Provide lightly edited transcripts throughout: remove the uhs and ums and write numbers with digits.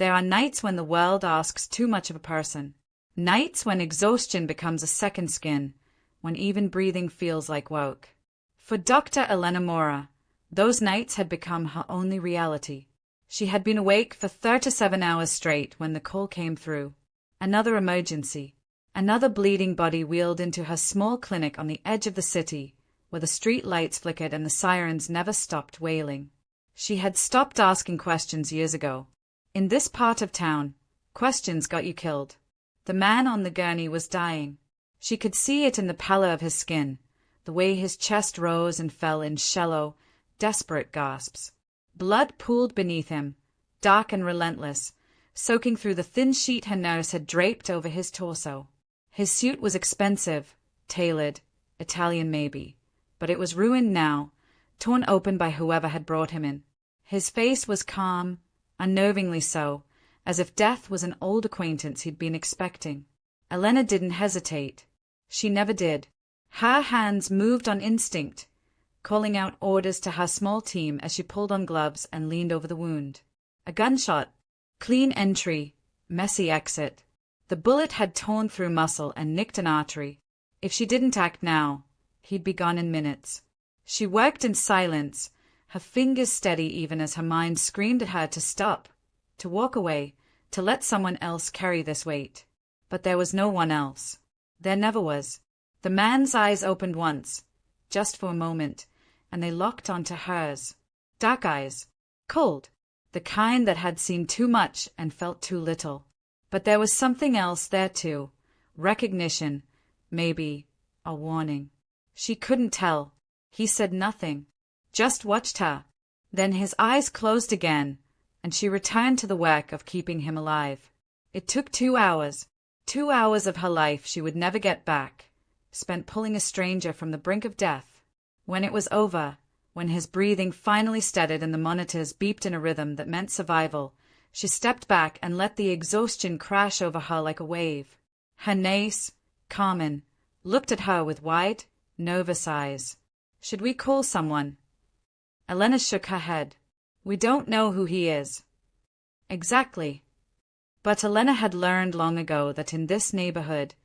There are nights when the world asks too much of a person. Nights when exhaustion becomes a second skin, when even breathing feels like work. For Dr. Elena Mora, those nights had become her only reality. She had been awake for 37 hours straight when the call came through. Another emergency. Another bleeding body wheeled into her small clinic on the edge of the city, where the street lights flickered and the sirens never stopped wailing. She had stopped asking questions years ago. In this part of town, questions got you killed. The man on the gurney was dying. She could see it in the pallor of his skin, the way his chest rose and fell in shallow, desperate gasps. Blood pooled beneath him, dark and relentless, soaking through the thin sheet her nurse had draped over his torso. His suit was expensive, tailored, Italian maybe, but it was ruined now, torn open by whoever had brought him in. His face was calm, unnervingly so, as if death was an old acquaintance he'd been expecting. Elena didn't hesitate. She never did. Her hands moved on instinct, calling out orders to her small team as she pulled on gloves and leaned over the wound. A gunshot. Clean entry, messy exit. The bullet had torn through muscle and nicked an artery. If she didn't act now, he'd be gone in minutes. She worked in silence, her fingers steady even as her mind screamed at her to stop, to walk away, to let someone else carry this weight. But there was no one else. There never was. The man's eyes opened once, just for a moment, and they locked onto hers. Dark eyes. Cold. The kind that had seen too much and felt too little. But there was something else there too. Recognition. Maybe. A warning. She couldn't tell. He said nothing. Just watched her. Then his eyes closed again, and she returned to the work of keeping him alive. It took 2 hours. 2 hours of her life she would never get back, spent pulling a stranger from the brink of death. When it was over, when his breathing finally steadied and the monitors beeped in a rhythm that meant survival, she stepped back and let the exhaustion crash over her like a wave. Her niece, Carmen, looked at her with wide, nervous eyes. Should we call someone? Elena shook her head. We don't know who he is. Exactly. But Elena had learned long ago that in this neighborhood,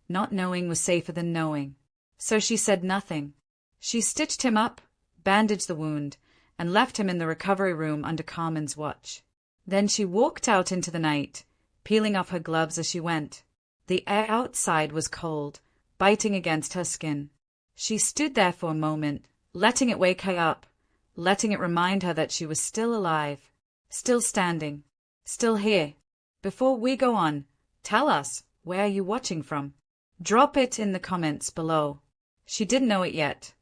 not knowing was safer than knowing. So she said nothing. She stitched him up, bandaged the wound, and left him in the recovery room under Carmen's watch. Then she walked out into the night, peeling off her gloves as she went. The air outside was cold, biting against her skin. She stood there for a moment, letting it wake her up, letting it remind her that she was still alive, still standing, still here. Before we go on, tell us, where are you watching from? Drop it in the comments below. She didn't know it yet,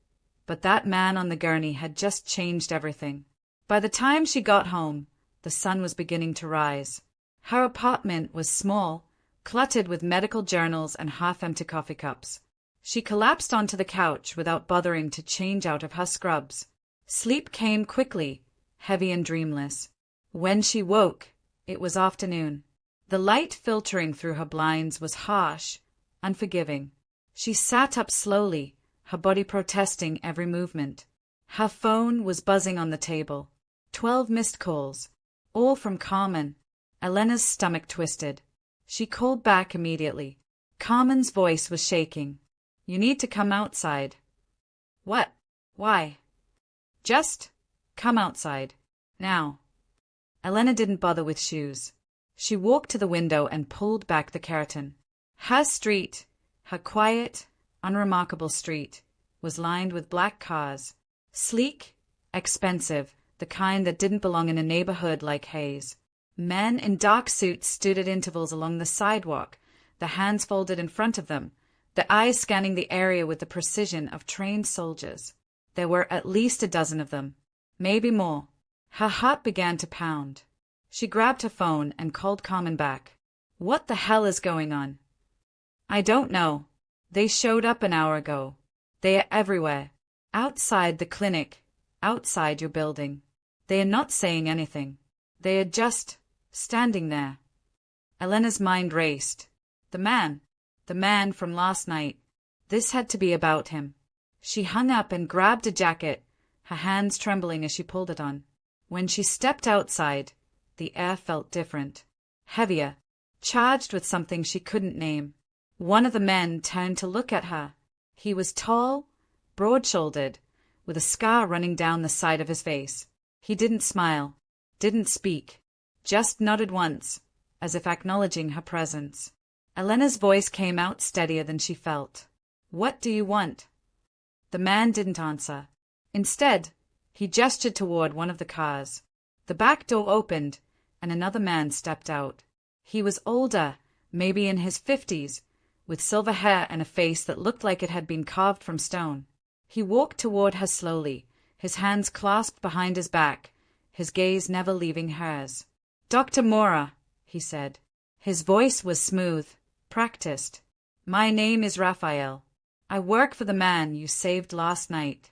but that man on the gurney had just changed everything. By the time she got home, the sun was beginning to rise. Her apartment was small, cluttered with medical journals and half-empty coffee cups. She collapsed onto the couch without bothering to change out of her scrubs. Sleep came quickly, heavy and dreamless. When she woke, it was afternoon. The light filtering through her blinds was harsh, unforgiving. She sat up slowly, her body protesting every movement. Her phone was buzzing on the table. 12 missed calls, all from Carmen. Elena's stomach twisted. She called back immediately. Carmen's voice was shaking. You need to come outside. What? Why? Just come outside. Now. Elena didn't bother with shoes. She walked to the window and pulled back the curtain. Her street, her quiet, unremarkable street, was lined with black cars. Sleek, expensive, the kind that didn't belong in a neighborhood like Hayes. Men in dark suits stood at intervals along the sidewalk, the hands folded in front of them, the eyes scanning the area with the precision of trained soldiers. There were at least a dozen of them, maybe more. Her heart began to pound. She grabbed her phone and called Carmen back. What the hell is going on? I don't know. They showed up an hour ago. They are everywhere. Outside the clinic, outside your building. They are not saying anything. They are just standing there. Elena's mind raced. The man from last night. This had to be about him. She hung up and grabbed a jacket, her hands trembling as she pulled it on. When she stepped outside, the air felt different. heavier, charged with something she couldn't name. One of the men turned to look at her. He was tall, broad-shouldered, with a scar running down the side of his face. He didn't smile, didn't speak, just nodded once, as if acknowledging her presence. Elena's voice came out steadier than she felt. "What do you want?" The man didn't answer. Instead, he gestured toward one of the cars. The back door opened, and another man stepped out. He was older, maybe in his 50s, with silver hair and a face that looked like it had been carved from stone. He walked toward her slowly, his hands clasped behind his back, his gaze never leaving hers. "Dr. Mora," he said. His voice was smooth, practiced. "My name is Raphael. I work for the man you saved last night."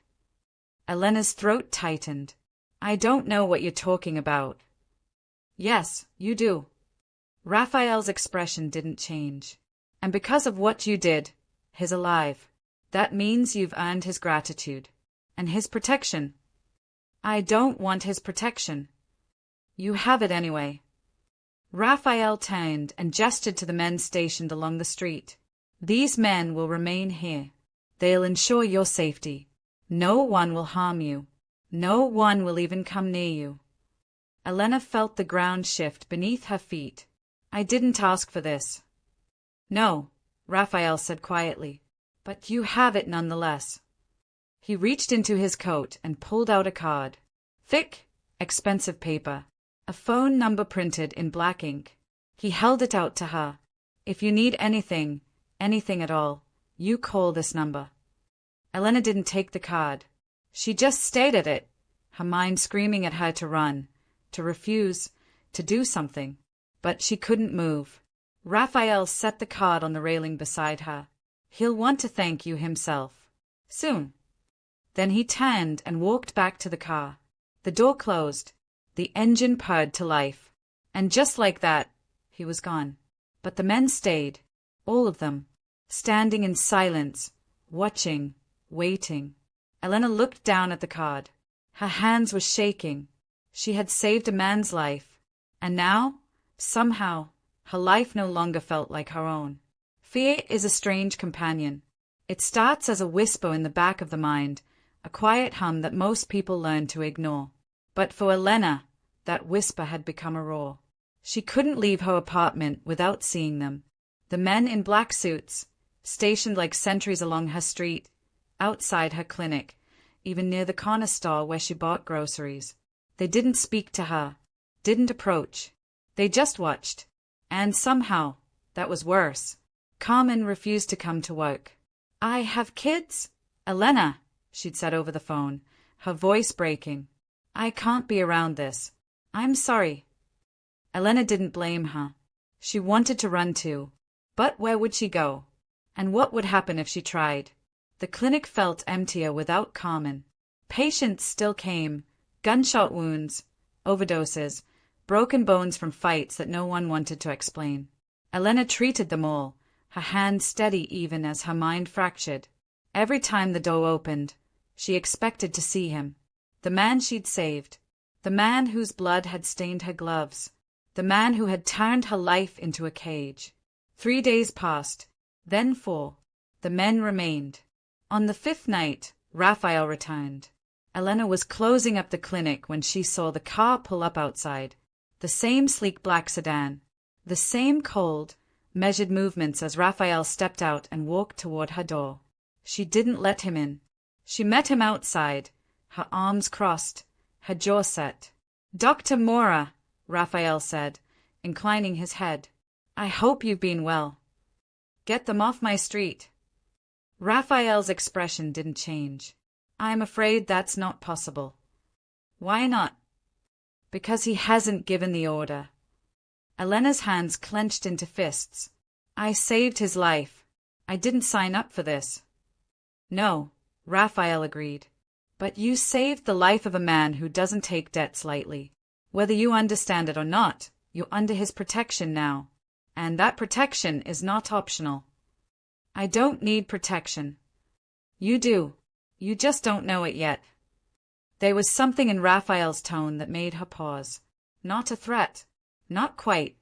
Elena's throat tightened. "I don't know what you're talking about." "Yes, you do." Raphael's expression didn't change. "And because of what you did, he's alive. That means you've earned his gratitude. And his protection." "I don't want his protection." "You have it anyway." Raphael turned and gestured to the men stationed along the street. "These men will remain here. They'll ensure your safety. No one will harm you. No one will even come near you." Elena felt the ground shift beneath her feet. "I didn't ask for this." "No," Raphael said quietly, "but you have it nonetheless." He reached into his coat and pulled out a card. Thick, expensive paper. A phone number printed in black ink. He held it out to her. "If you need anything, anything at all, you call this number." Elena didn't take the card. She just stared at it, her mind screaming at her to run, to refuse, to do something. But she couldn't move. Raphael set the card on the railing beside her. "He'll want to thank you himself. Soon." Then he turned and walked back to the car. The door closed. The engine purred to life. And just like that, he was gone. But the men stayed, all of them, standing in silence, watching, waiting. Elena looked down at the card. Her hands were shaking. She had saved a man's life. And now, somehow, her life no longer felt like her own. Fear is a strange companion. It starts as a whisper in the back of the mind, a quiet hum that most people learn to ignore. But for Elena, that whisper had become a roar. She couldn't leave her apartment without seeing them. The men in black suits, stationed like sentries along her street, outside her clinic, even near the corner store where she bought groceries. They didn't speak to her, didn't approach. They just watched. And somehow, that was worse. Carmen refused to come to work. "I have kids." "Elena," she'd said over the phone, her voice breaking. "I can't be around this. I'm sorry." Elena didn't blame her. She wanted to run too. But where would she go? And what would happen if she tried? The clinic felt emptier without Carmen. Patients still came. Gunshot wounds, overdoses, broken bones from fights that no one wanted to explain. Elena treated them all, her hand steady even as her mind fractured. Every time the door opened, she expected to see him. The man she'd saved. The man whose blood had stained her gloves. The man who had turned her life into a cage. 3 days passed, then 4. The men remained. On the 5th night, Raphael returned. Elena was closing up the clinic when she saw the car pull up outside. The same sleek black sedan. The same cold, measured movements as Raphael stepped out and walked toward her door. She didn't let him in. She met him outside, her arms crossed, her jaw set. "Dr. Mora," Raphael said, inclining his head. "I hope you've been well." "Get them off my street." Raphael's expression didn't change. "I'm afraid that's not possible." "Why not?" "Because he hasn't given the order." Elena's hands clenched into fists. "I saved his life. I didn't sign up for this." "No," Raphael agreed. "But you saved the life of a man who doesn't take debts lightly. Whether you understand it or not, you're under his protection now. And that protection is not optional." "I don't need protection." "You do. You just don't know it yet." There was something in Raphael's tone that made her pause. Not a threat. Not quite.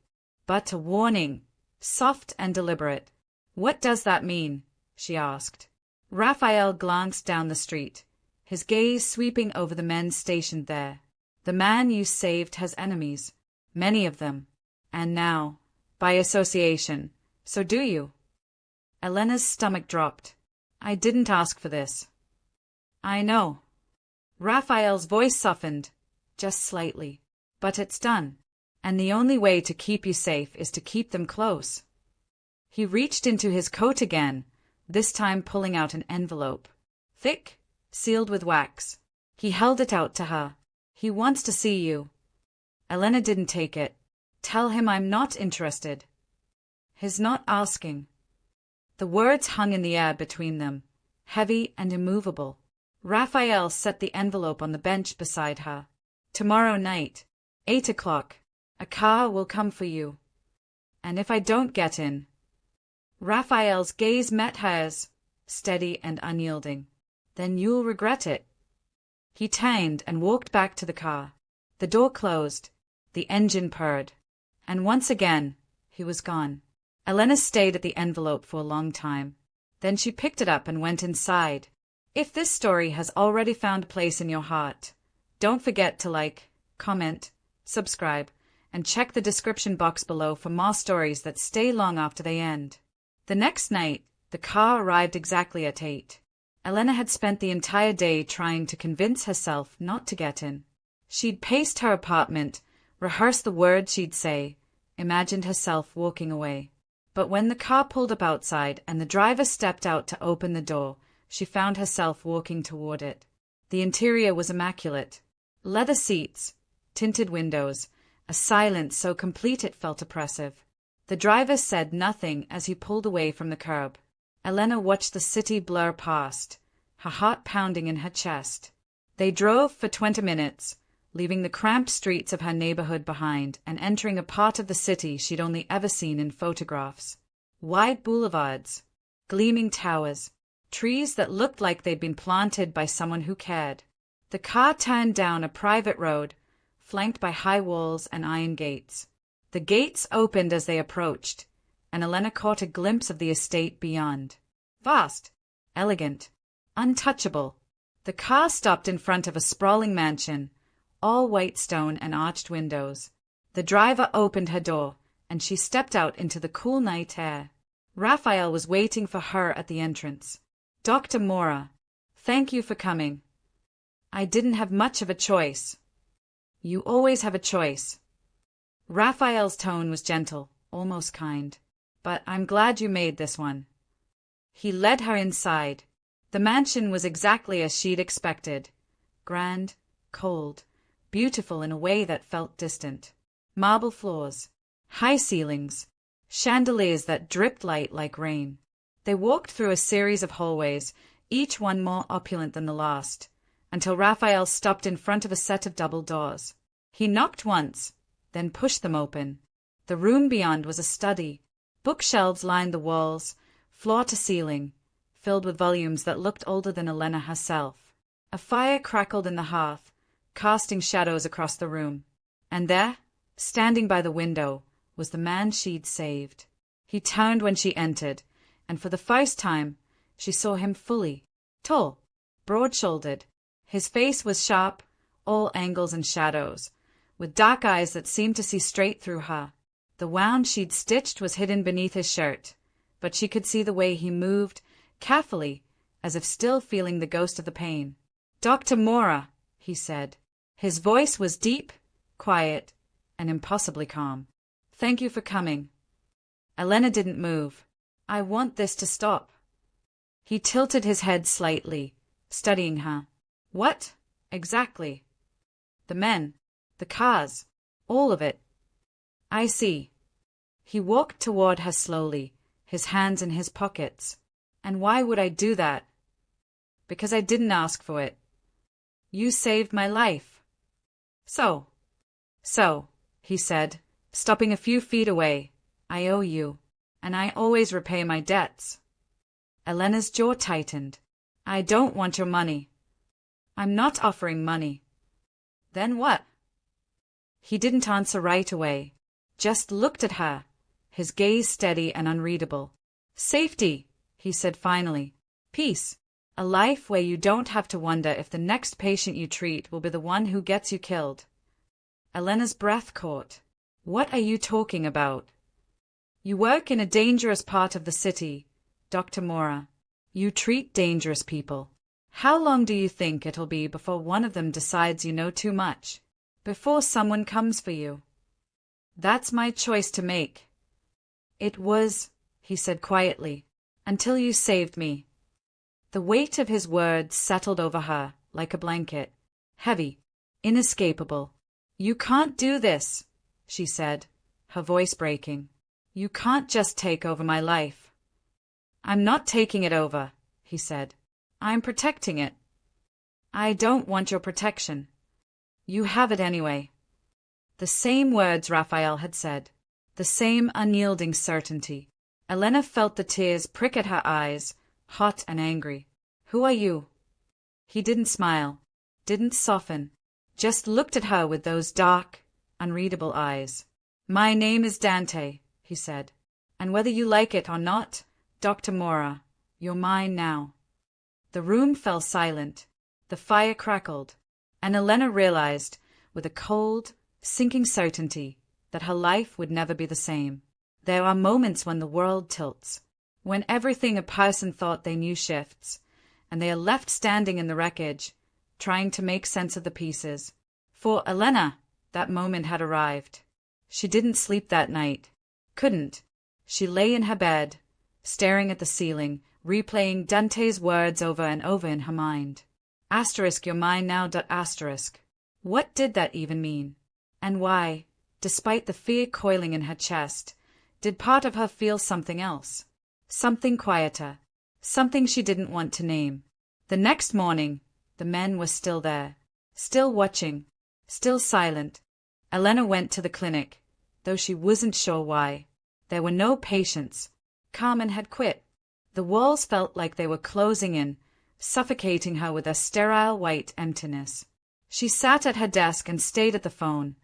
but a warning, soft and deliberate. What does that mean? She asked. Raphael glanced down the street, his gaze sweeping over the men stationed there. The man you saved has enemies, many of them. And now, by association, so do you. Elena's stomach dropped. I didn't ask for this. I know. Raphael's voice softened, just slightly. But it's done. And the only way to keep you safe is to keep them close. He reached into his coat again, this time pulling out an envelope. Thick, sealed with wax. He held it out to her. He wants to see you. Elena didn't take it. Tell him I'm not interested. He's not asking. The words hung in the air between them, heavy and immovable. Raphael set the envelope on the bench beside her. Tomorrow night, 8 o'clock, a car will come for you. And if I don't get in... Raphael's gaze met hers, steady and unyielding. Then you'll regret it. He turned and walked back to the car. The door closed, the engine purred, and once again, he was gone. Elena stayed at the envelope for a long time. Then she picked it up and went inside. If this story has already found a place in your heart, don't forget to like, comment, subscribe, and check the description box below for more stories that stay long after they end. The next night, the car arrived exactly at 8. Elena had spent the entire day trying to convince herself not to get in. She'd paced her apartment, rehearsed the words she'd say, imagined herself walking away. But when the car pulled up outside and the driver stepped out to open the door, she found herself walking toward it. The interior was immaculate. Leather seats, tinted windows, a silence so complete it felt oppressive. The driver said nothing as he pulled away from the curb. Elena watched the city blur past, her heart pounding in her chest. They drove for 20 minutes, leaving the cramped streets of her neighborhood behind and entering a part of the city she'd only ever seen in photographs. Wide boulevards, gleaming towers, trees that looked like they'd been planted by someone who cared. The car turned down a private road, flanked by high walls and iron gates. The gates opened as they approached, and Elena caught a glimpse of the estate beyond. Vast, elegant, untouchable. The car stopped in front of a sprawling mansion, all white stone and arched windows. The driver opened her door, and she stepped out into the cool night air. Raphael was waiting for her at the entrance. Dr. Mora, thank you for coming. I didn't have much of a choice. You always have a choice. Raphael's tone was gentle, almost kind. But I'm glad you made this one. He led her inside. The mansion was exactly as she'd expected. Grand, cold, beautiful in a way that felt distant. Marble floors, high ceilings, chandeliers that dripped light like rain. They walked through a series of hallways, each one more opulent than the last, until Raphael stopped in front of a set of double doors. He knocked once, then pushed them open. The room beyond was a study. Bookshelves lined the walls, floor to ceiling, filled with volumes that looked older than Elena herself. A fire crackled in the hearth, casting shadows across the room. And there, standing by the window, was the man she'd saved. He turned when she entered, and for the first time, she saw him fully. Tall, broad-shouldered. His face was sharp, all angles and shadows, with dark eyes that seemed to see straight through her. The wound she'd stitched was hidden beneath his shirt, but she could see the way he moved, carefully, as if still feeling the ghost of the pain. Dr. Mora, he said. His voice was deep, quiet, and impossibly calm. Thank you for coming. Elena didn't move. I want this to stop. He tilted his head slightly, studying her. What, exactly? The men, the cars, all of it. I see. He walked toward her slowly, his hands in his pockets. And why would I do that? Because I didn't ask for it. You saved my life. So, he said, stopping a few feet away, I owe you, and I always repay my debts. Elena's jaw tightened. I don't want your money. I'm not offering money. Then what? He didn't answer right away. just looked at her, his gaze steady and unreadable. Safety, he said finally. Peace. A life where you don't have to wonder if the next patient you treat will be the one who gets you killed. Elena's breath caught. What are you talking about? You work in a dangerous part of the city, Dr. Mora. You treat dangerous people. How long do you think it'll be before one of them decides you know too much? Before someone comes for you? That's my choice to make. It was, he said quietly, until you saved me. The weight of his words settled over her like a blanket, heavy, inescapable. You can't do this, she said, her voice breaking. You can't just take over my life. I'm not taking it over, he said. I'm protecting it. I don't want your protection. You have it anyway. The same words Raphael had said, the same unyielding certainty. Elena felt the tears prick at her eyes, hot and angry. Who are you? He didn't smile, didn't soften, just looked at her with those dark, unreadable eyes. My name is Dante, he said, and whether you like it or not, Dr. Mora, you're mine now. The room fell silent, the fire crackled, and Elena realized, with a cold, sinking certainty, that her life would never be the same. There are moments when the world tilts, when everything a person thought they knew shifts, and they are left standing in the wreckage, trying to make sense of the pieces. For Elena, that moment had arrived. She didn't sleep that night. Couldn't. She lay in her bed, staring at the ceiling, replaying Dante's words over and over in her mind. Asterisk, you're mine now. Asterisk. What did that even mean? And why, despite the fear coiling in her chest, did part of her feel something else? Something quieter. Something she didn't want to name. The next morning, the men were still there. Still watching. Still silent. Elena went to the clinic, though she wasn't sure why. There were no patients. Carmen had quit. The walls felt like they were closing in, suffocating her with a sterile white emptiness. She sat at her desk and stayed at the phone,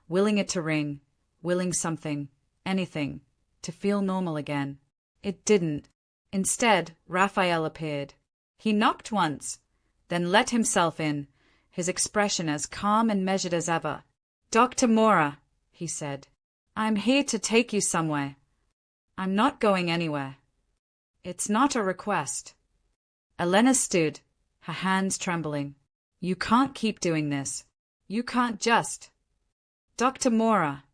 willing it to ring, willing something, anything, to feel normal again. It didn't. Instead, Raphael appeared. He knocked once, then let himself in, his expression as calm and measured as ever. Dr. Mora, he said, I'm here to take you somewhere. I'm not going anywhere. It's not a request. Elena stood, her hands trembling. You can't keep doing this. You can't just. Dr. Mora.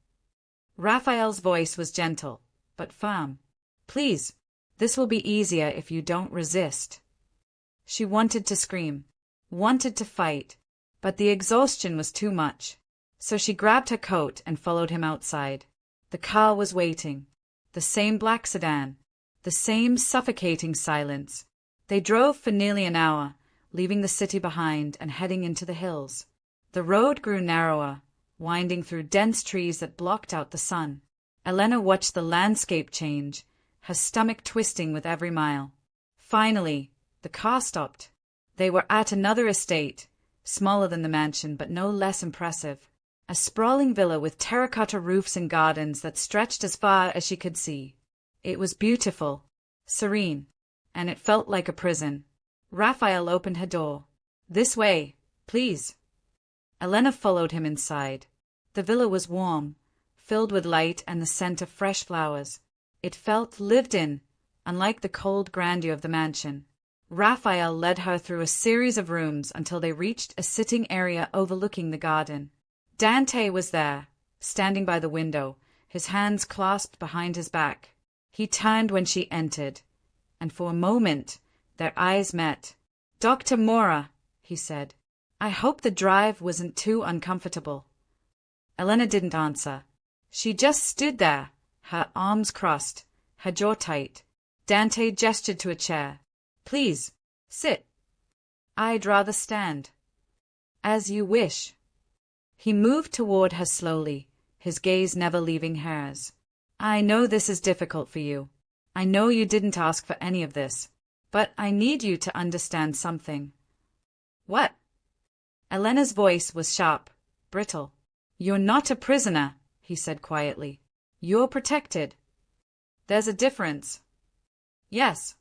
Raphael's voice was gentle, but firm. Please, this will be easier if you don't resist. She wanted to scream, wanted to fight, but the exhaustion was too much. So she grabbed her coat and followed him outside. The car was waiting. The same black sedan. The same suffocating silence. They drove for nearly an hour, leaving the city behind and heading into the hills. The road grew narrower, winding through dense trees that blocked out the sun. Elena watched the landscape change, her stomach twisting with every mile. Finally, the car stopped. They were at another estate, smaller than the mansion but no less impressive. A sprawling villa with terracotta roofs and gardens that stretched as far as she could see. It was beautiful, serene, and it felt like a prison. Raphael opened her door. This way, please. Elena followed him inside. The villa was warm, filled with light and the scent of fresh flowers. It felt lived in, unlike the cold grandeur of the mansion. Raphael led her through a series of rooms until they reached a sitting area overlooking the garden. Dante was there, standing by the window, his hands clasped behind his back. He turned when she entered, and for a moment their eyes met. Dr. Mora, he said, I hope the drive wasn't too uncomfortable. Elena didn't answer. She just stood there, her arms crossed, her jaw tight. Dante gestured to a chair. Please, sit. I'd rather stand. As you wish. He moved toward her slowly, his gaze never leaving hers. I know this is difficult for you. I know you didn't ask for any of this. But I need you to understand something. What? Elena's voice was sharp, brittle. You're not a prisoner, he said quietly. You're protected. There's a difference. Yes.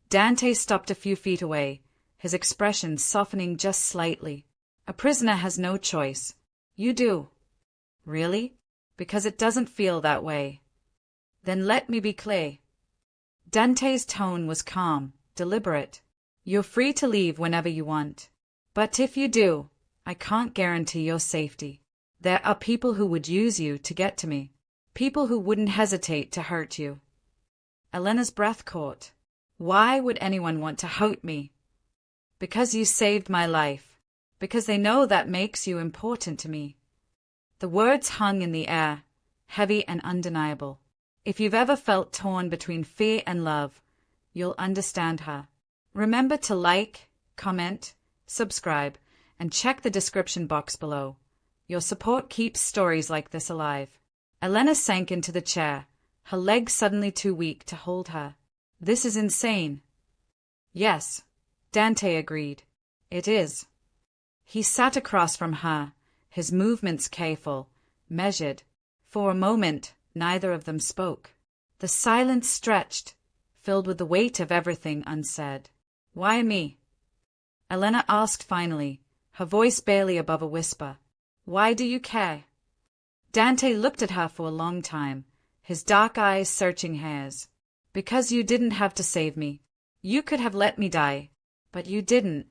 Dante stopped a few feet away, his expression softening just slightly. A prisoner has no choice. You do. Really? Because it doesn't feel that way. Then let me be clear. Dante's tone was calm, deliberate. You're free to leave whenever you want. But if you do, I can't guarantee your safety. There are people who would use you to get to me. People who wouldn't hesitate to hurt you. Elena's breath caught. Why would anyone want to hurt me? Because you saved my life. Because they know that makes you important to me. The words hung in the air, heavy and undeniable. If you've ever felt torn between fear and love, you'll understand her. Remember to like, comment, subscribe, and check the description box below. Your support keeps stories like this alive. Elena sank into the chair, her legs suddenly too weak to hold her. This is insane. Yes, Dante agreed. It is. He sat across from her, his movements careful, measured. For a moment, neither of them spoke. The silence stretched, filled with the weight of everything unsaid. Why me? Elena asked finally, her voice barely above a whisper. Why do you care? Dante looked at her for a long time, his dark eyes searching hers. Because you didn't have to save me. You could have let me die, but you didn't.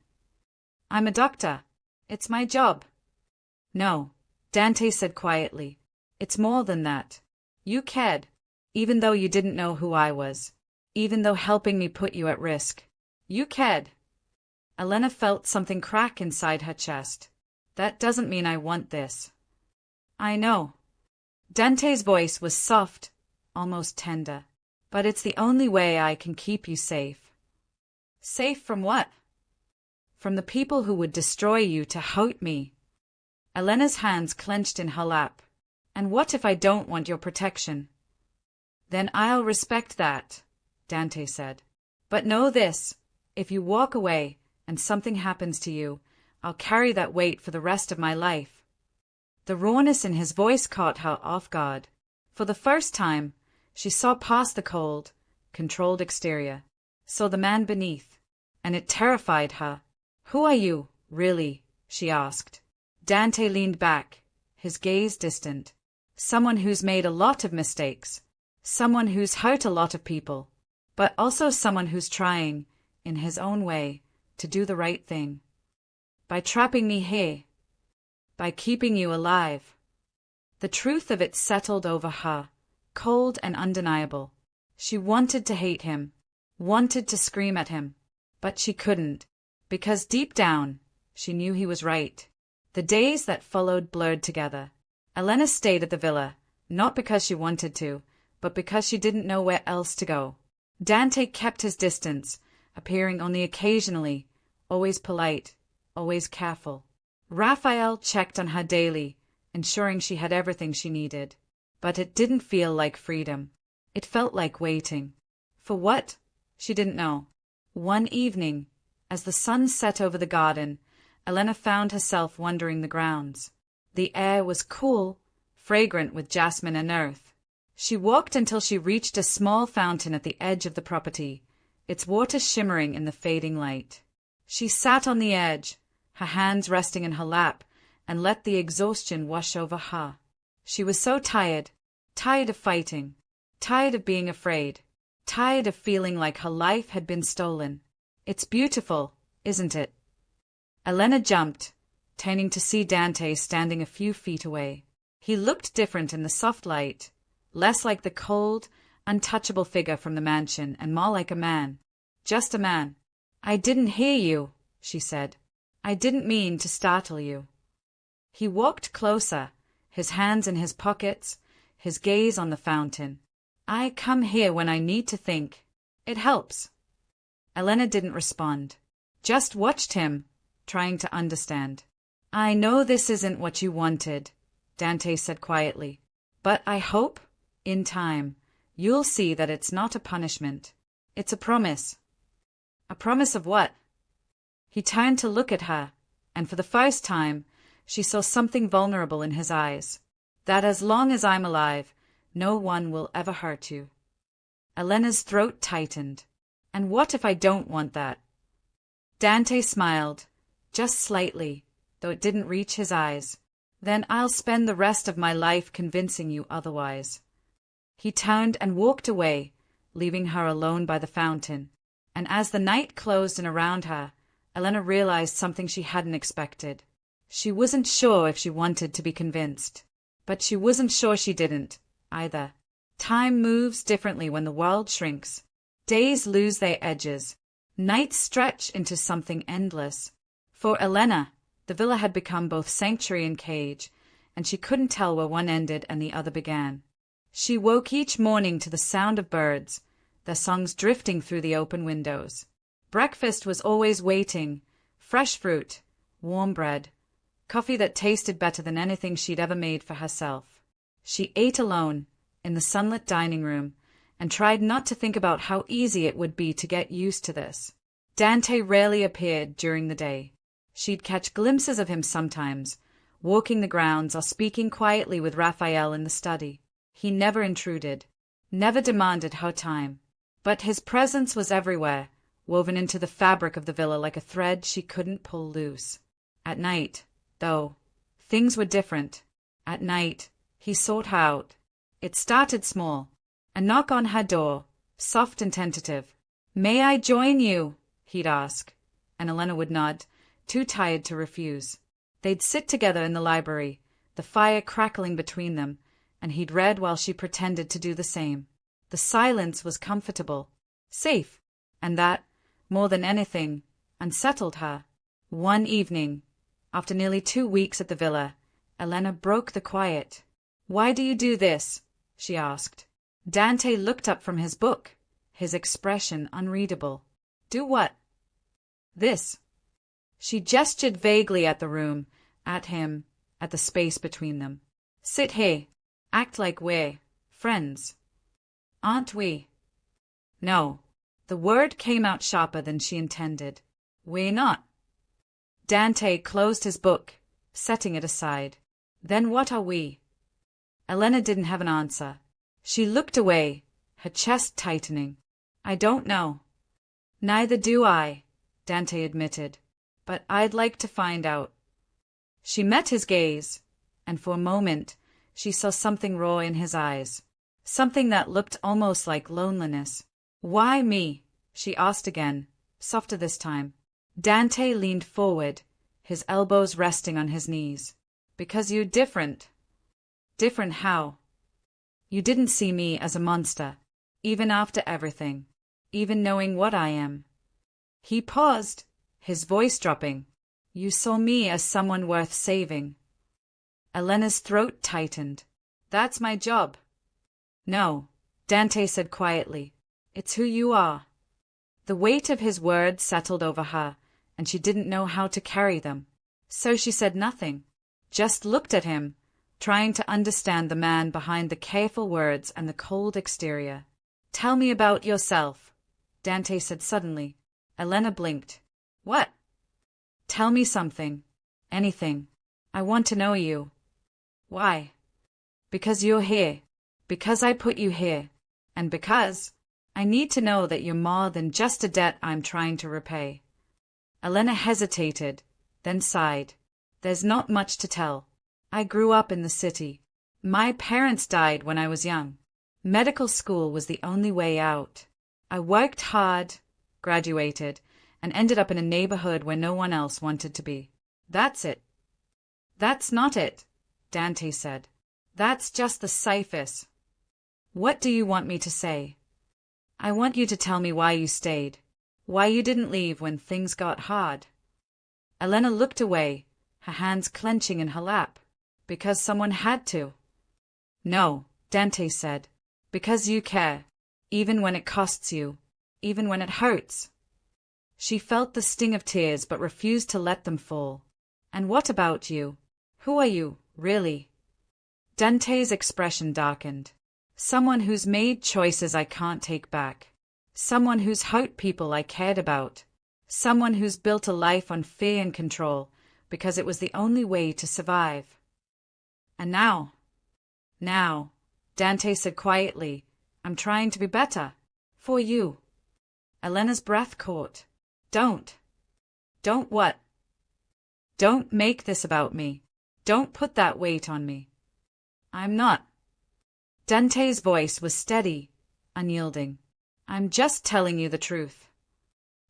I'm a doctor. It's my job. No, Dante said quietly. It's more than that. You cared, even though you didn't know who I was, even though helping me put you at risk. You cared. Elena felt something crack inside her chest. That doesn't mean I want this. I know. Dante's voice was soft, almost tender. But it's the only way I can keep you safe. Safe from what? From the people who would destroy you to hurt me. Elena's hands clenched in her lap. And what if I don't want your protection? Then I'll respect that, Dante said. But know this, if you walk away and something happens to you, I'll carry that weight for the rest of my life. The rawness in his voice caught her off guard. For the first time, she saw past the cold, controlled exterior, saw the man beneath, and it terrified her. Who are you, really? She asked. Dante leaned back, his gaze distant. Someone who's made a lot of mistakes, someone who's hurt a lot of people, but also someone who's trying, in his own way, to do the right thing. By trapping me here, by keeping you alive. The truth of it settled over her, cold and undeniable. She wanted to hate him, wanted to scream at him, but she couldn't, because deep down, she knew he was right. The days that followed blurred together. Elena stayed at the villa, not because she wanted to, but because she didn't know where else to go. Dante kept his distance, appearing only occasionally, always polite, always careful. Raphael checked on her daily, ensuring she had everything she needed. But it didn't feel like freedom. It felt like waiting. For what? She didn't know. One evening, as the sun set over the garden, Elena found herself wandering the grounds. The air was cool, fragrant with jasmine and earth. She walked until she reached a small fountain at the edge of the property, its water shimmering in the fading light. She sat on the edge, her hands resting in her lap, and let the exhaustion wash over her. She was so tired, tired of fighting, tired of being afraid, tired of feeling like her life had been stolen. It's beautiful, isn't it? Elena jumped, turning to see Dante standing a few feet away. He looked different in the soft light, less like the cold, untouchable figure from the mansion and more like a man. Just a man. I didn't hear you, she said. I didn't mean to startle you. He walked closer, his hands in his pockets, his gaze on the fountain. I come here when I need to think. It helps. Elena didn't respond, just watched him, trying to understand. I know this isn't what you wanted, Dante said quietly, but I hope, in time, you'll see that it's not a punishment. It's a promise. A promise of what? He turned to look at her, and for the first time, she saw something vulnerable in his eyes. That as long as I'm alive, No one will ever hurt you. Elena's throat tightened. And what if I don't want that? Dante smiled, just slightly, though it didn't reach his eyes. Then I'll spend the rest of my life convincing you otherwise. He turned and walked away, leaving her alone by the fountain. And as the night closed in around her, Elena realized something she hadn't expected. She wasn't sure if she wanted to be convinced. But she wasn't sure she didn't, either. Time moves differently when the world shrinks. Days lose their edges. Nights stretch into something endless. For Elena, the villa had become both sanctuary and cage, and she couldn't tell where one ended and the other began. She woke each morning to the sound of birds, their songs drifting through the open windows. Breakfast was always waiting, fresh fruit, warm bread, coffee that tasted better than anything she'd ever made for herself. She ate alone, in the sunlit dining room, and tried not to think about how easy it would be to get used to this. Dante rarely appeared during the day. She'd catch glimpses of him sometimes, walking the grounds or speaking quietly with Raphael in the study. He never intruded, never demanded her time. But his presence was everywhere, woven into the fabric of the villa like a thread she couldn't pull loose. At night, though, things were different. At night, he sought her out. It started small. A knock on her door, soft and tentative. "May I join you?" he'd ask, and Elena would nod, too tired to refuse. They'd sit together in the library, the fire crackling between them, and he'd read while she pretended to do the same. The silence was comfortable, safe, and that, more than anything, unsettled her. One evening, after nearly 2 weeks at the villa, Elena broke the quiet. "Why do you do this?" she asked. Dante looked up from his book, his expression unreadable. "Do what?" "This." She gestured vaguely at the room, at him, at the space between them. "Sit here. Act like we're friends." "Aren't we?" "No." The word came out sharper than she intended. "We're not." Dante closed his book, setting it aside. "Then what are we?" Elena didn't have an answer. She looked away, her chest tightening. "I don't know." "Neither do I," Dante admitted. "But I'd like to find out." She met his gaze, and for a moment she saw something raw in his eyes, something that looked almost like loneliness. "Why me?" she asked again, softer this time. Dante leaned forward, his elbows resting on his knees. "Because you're different." "Different how?" "You didn't see me as a monster, even after everything, even knowing what I am." He paused, his voice dropping. "You saw me as someone worth saving." Elena's throat tightened. "That's my job." "No," Dante said quietly. "It's who you are." The weight of his words settled over her, and she didn't know how to carry them. So she said nothing, just looked at him, trying to understand the man behind the careful words and the cold exterior. "Tell me about yourself," Dante said suddenly. Elena blinked. "What?" "Tell me something. Anything. I want to know you." "Why?" "Because you're here. Because I put you here. And because I need to know that you're more than just a debt I'm trying to repay." Elena hesitated, then sighed. "There's not much to tell. I grew up in the city. My parents died when I was young. Medical school was the only way out. I worked hard, graduated, and ended up in a neighborhood where no one else wanted to be. That's it." "That's not it," Dante said. "That's just the surface." "What do you want me to say?" "I want you to tell me why you stayed, why you didn't leave when things got hard." Elena looked away, her hands clenching in her lap. "Because someone had to." "No," Dante said. "Because you care, even when it costs you, even when it hurts." She felt the sting of tears but refused to let them fall. "And what about you? Who are you, really?" Dante's expression darkened. "Someone who's made choices I can't take back. Someone who's hurt people I cared about. Someone who's built a life on fear and control because it was the only way to survive. And now, Dante said quietly. I'm trying to be better. For you. Elena's breath caught. Don't. Don't what? Don't make this about me. Don't put that weight on me. I'm not. Dante's voice was steady, unyielding. I'm just telling you the truth.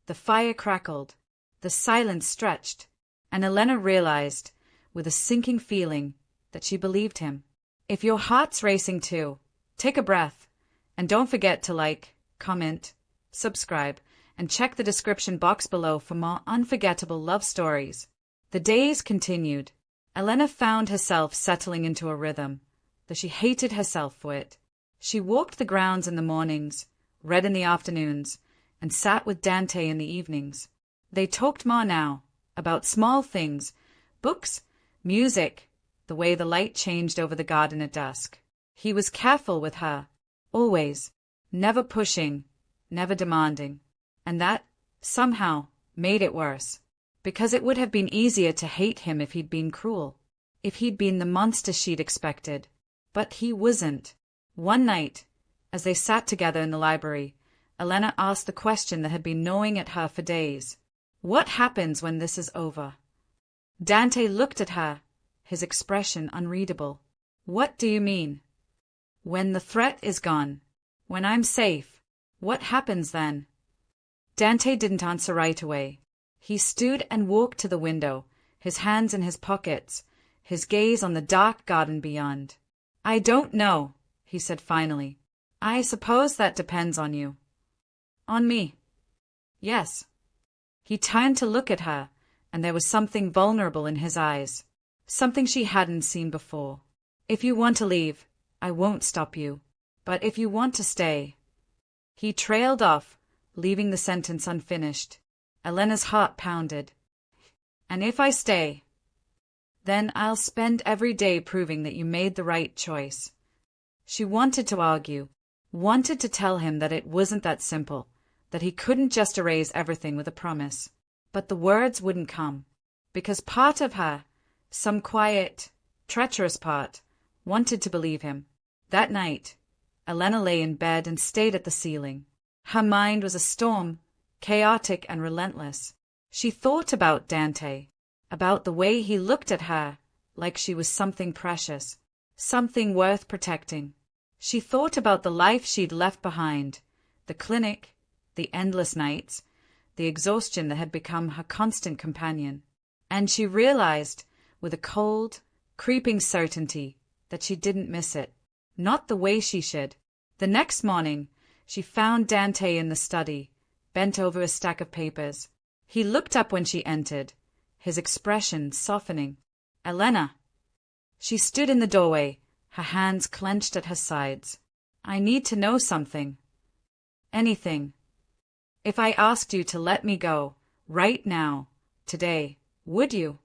The fire crackled. The silence stretched. And Elena realized, with a sinking feeling, that she believed him. If your heart's racing too, take a breath. And don't forget to like, comment, subscribe, and check the description box below for more unforgettable love stories. The days continued. Elena found herself settling into a rhythm, though she hated herself for it. She walked the grounds in the mornings, read in the afternoons, and sat with Dante in the evenings. They talked more now, about small things, books, music, the way the light changed over the garden at dusk. He was careful with her, always, never pushing, never demanding. And that, somehow, made it worse. Because it would have been easier to hate him if he'd been cruel, if he'd been the monster she'd expected. But he wasn't. One night, as they sat together in the library, Elena asked the question that had been gnawing at her for days. What happens when this is over? Dante looked at her, his expression unreadable. What do you mean? When the threat is gone, when I'm safe, what happens then? Dante didn't answer right away. He stood and walked to the window, his hands in his pockets, his gaze on the dark garden beyond. I don't know, he said finally. I suppose that depends on you. On me? Yes. He turned to look at her, and there was something vulnerable in his eyes, something she hadn't seen before. If you want to leave, I won't stop you. But if you want to stay... He trailed off, leaving the sentence unfinished. Elena's heart pounded. And if I stay, then I'll spend every day proving that you made the right choice. She wanted to argue, wanted to tell him that it wasn't that simple, that he couldn't just erase everything with a promise. But the words wouldn't come, because part of her, some quiet, treacherous part, wanted to believe him. That night, Elena lay in bed and stared at the ceiling. Her mind was a storm, chaotic and relentless. She thought about Dante, about the way he looked at her like she was something precious, something worth protecting. She thought about the life she'd left behind, the clinic, the endless nights, the exhaustion that had become her constant companion. And she realized, with a cold, creeping certainty, that she didn't miss it. Not the way she should. The next morning, she found Dante in the study, bent over a stack of papers. He looked up when she entered, his expression softening. Elena. She stood in the doorway, her hands clenched at her sides. I need to know something. Anything. If I asked you to let me go, right now, today, would you?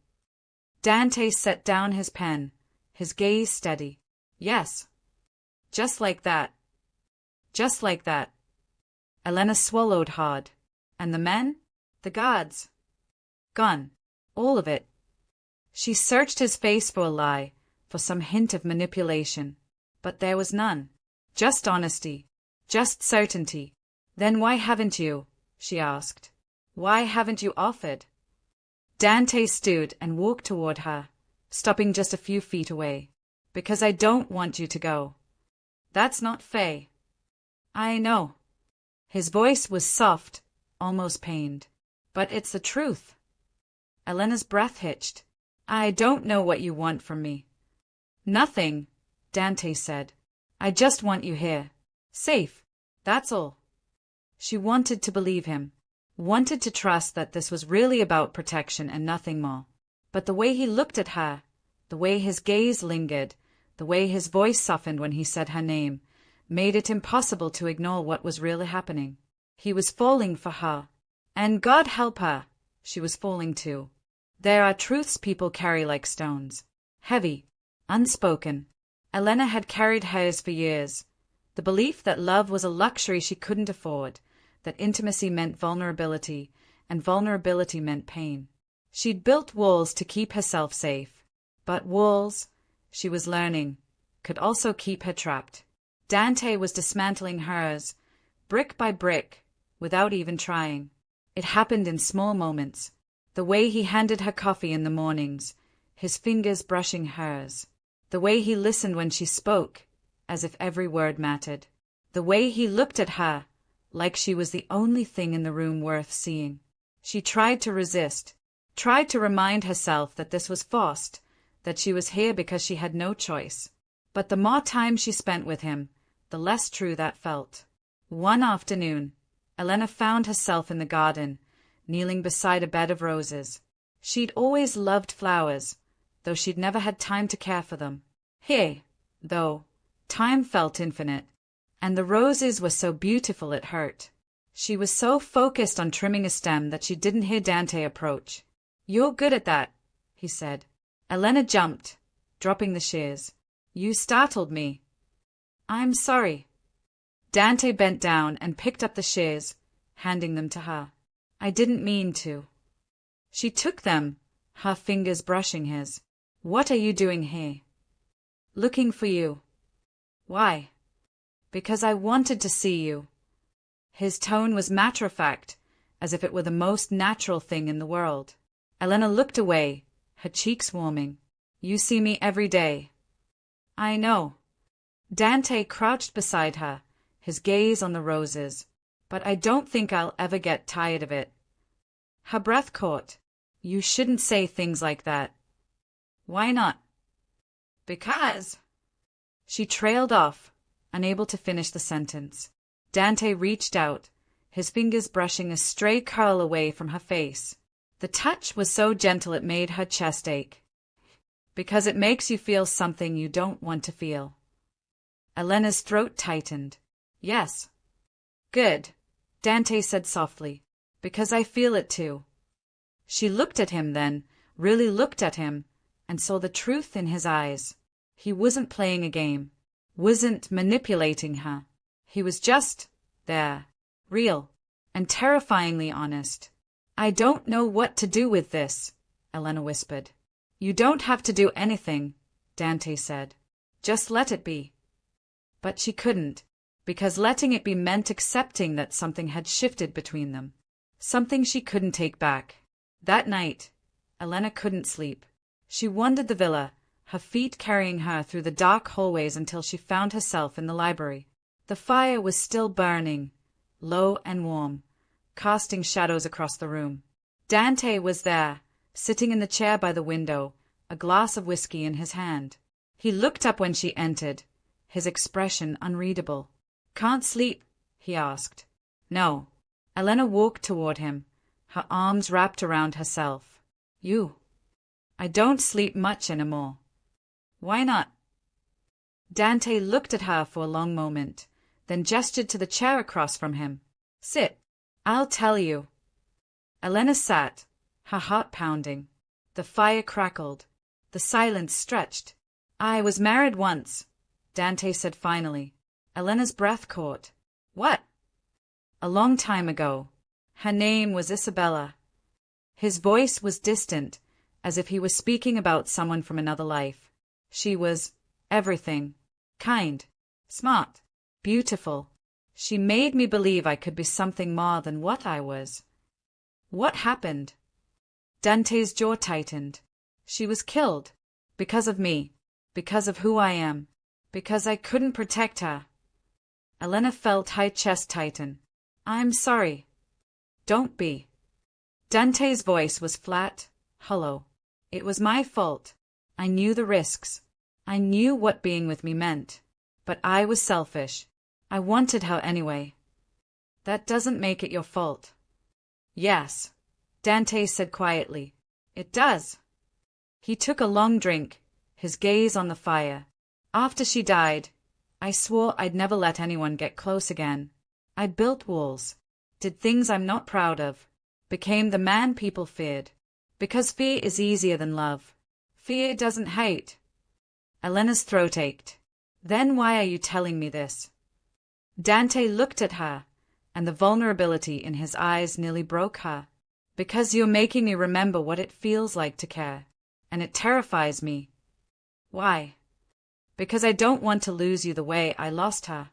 Dante set down his pen, his gaze steady. Yes. Just like that. Just like that. Elena swallowed hard. And the men? The guards? Gone. All of it. She searched his face for a lie, for some hint of manipulation. But there was none. Just honesty. Just certainty. Then why haven't you? She asked. Why haven't you offered? Dante stood and walked toward her, stopping just a few feet away. Because I don't want you to go. That's not fair. I know. His voice was soft, almost pained. But it's the truth. Elena's breath hitched. I don't know what you want from me. Nothing, Dante said. I just want you here. Safe. That's all. She wanted to believe him, wanted to trust that this was really about protection and nothing more. But the way he looked at her, the way his gaze lingered, the way his voice softened when he said her name, made it impossible to ignore what was really happening. He was falling for her. And God help her, she was falling too. There are truths people carry like stones. Heavy, unspoken. Elena had carried hers for years. The belief that love was a luxury she couldn't afford, that intimacy meant vulnerability, and vulnerability meant pain. She'd built walls to keep herself safe. But walls, she was learning, could also keep her trapped. Dante was dismantling hers, brick by brick, without even trying. It happened in small moments. The way he handed her coffee in the mornings, his fingers brushing hers. The way he listened when she spoke, as if every word mattered. The way he looked at her, like she was the only thing in the room worth seeing. She tried to resist, tried to remind herself that this was forced, that she was here because she had no choice. But the more time she spent with him, the less true that felt. One afternoon, Elena found herself in the garden, kneeling beside a bed of roses. She'd always loved flowers, though she'd never had time to care for them. Here, though, time felt infinite, and the roses were so beautiful it hurt. She was so focused on trimming a stem that she didn't hear Dante approach. "You're good at that," he said. Elena jumped, dropping the shears. "You startled me." "I'm sorry." Dante bent down and picked up the shears, handing them to her. "I didn't mean to." She took them, her fingers brushing his. "What are you doing here?" "Looking for you." "Why?" "Because I wanted to see you." His tone was matter-of-fact, as if it were the most natural thing in the world. Elena looked away, her cheeks warming. "You see me every day." "I know." Dante crouched beside her, his gaze on the roses. "But I don't think I'll ever get tired of it." Her breath caught. "You shouldn't say things like that." "Why not?" "Because—" She trailed off, unable to finish the sentence. Dante reached out, his fingers brushing a stray curl away from her face. The touch was so gentle it made her chest ache. "Because it makes you feel something you don't want to feel." Elena's throat tightened. "Yes." "Good," Dante said softly. "Because I feel it too." She looked at him then, really looked at him, and saw the truth in his eyes. He wasn't playing a game, wasn't manipulating her. He was just there, real, and terrifyingly honest. "I don't know what to do with this," Elena whispered. "You don't have to do anything," Dante said. "Just let it be." But she couldn't, because letting it be meant accepting that something had shifted between them, something she couldn't take back. That night, Elena couldn't sleep. She wandered the villa, her feet carrying her through the dark hallways until she found herself in the library. The fire was still burning, low and warm, casting shadows across the room. Dante was there, sitting in the chair by the window, a glass of whiskey in his hand. He looked up when she entered, his expression unreadable. "Can't sleep?" he asked. "No." Elena walked toward him, her arms wrapped around herself. "You." "I don't sleep much anymore." "Why not?" Dante looked at her for a long moment, then gestured to the chair across from him. "Sit. I'll tell you." Elena sat, her heart pounding. The fire crackled. The silence stretched. "I was married once," Dante said finally. Elena's breath caught. "What?" "A long time ago. Her name was Isabella." His voice was distant, as if he was speaking about someone from another life. "She was everything. Kind, smart, beautiful. She made me believe I could be something more than what I was." "What happened?" Dante's jaw tightened. "She was killed. Because of me. Because of who I am. Because I couldn't protect her." Elena felt her chest tighten. "I'm sorry." "Don't be." Dante's voice was flat, hollow. "It was my fault. I knew the risks. I knew what being with me meant. But I was selfish. I wanted her anyway." "That doesn't make it your fault." "Yes," Dante said quietly. "It does." He took a long drink, his gaze on the fire. "After she died, I swore I'd never let anyone get close again. I built walls, did things I'm not proud of, became the man people feared. Because fear is easier than love. Fear doesn't hate." Elena's throat ached. "Then why are you telling me this?" Dante looked at her, and the vulnerability in his eyes nearly broke her. "Because you're making me remember what it feels like to care, and it terrifies me." "Why?" Because I don't want to lose you the way I lost her.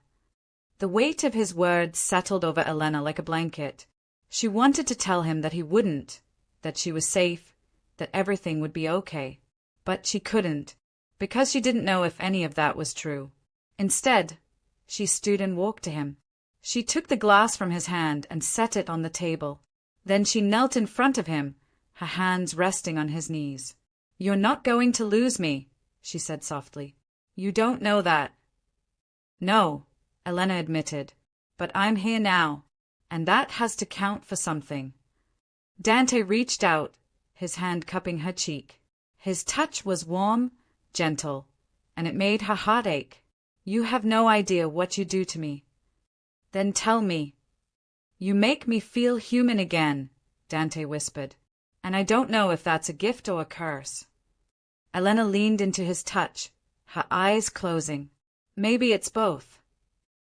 The weight of his words settled over Elena like a blanket. She wanted to tell him that he wouldn't, that she was safe, that everything would be okay. But she couldn't, because she didn't know if any of that was true. Instead, she stood and walked to him. She took the glass from his hand and set it on the table. Then she knelt in front of him, her hands resting on his knees. "You're not going to lose me," she said softly. "You don't know that." "No," Elena admitted, "but I'm here now, and that has to count for something." Dante reached out, his hand cupping her cheek. His touch was warm, gentle, and it made her heart ache. "You have no idea what you do to me." "Then tell me." "You make me feel human again," Dante whispered, "and I don't know if that's a gift or a curse." Elena leaned into his touch, her eyes closing. "Maybe it's both."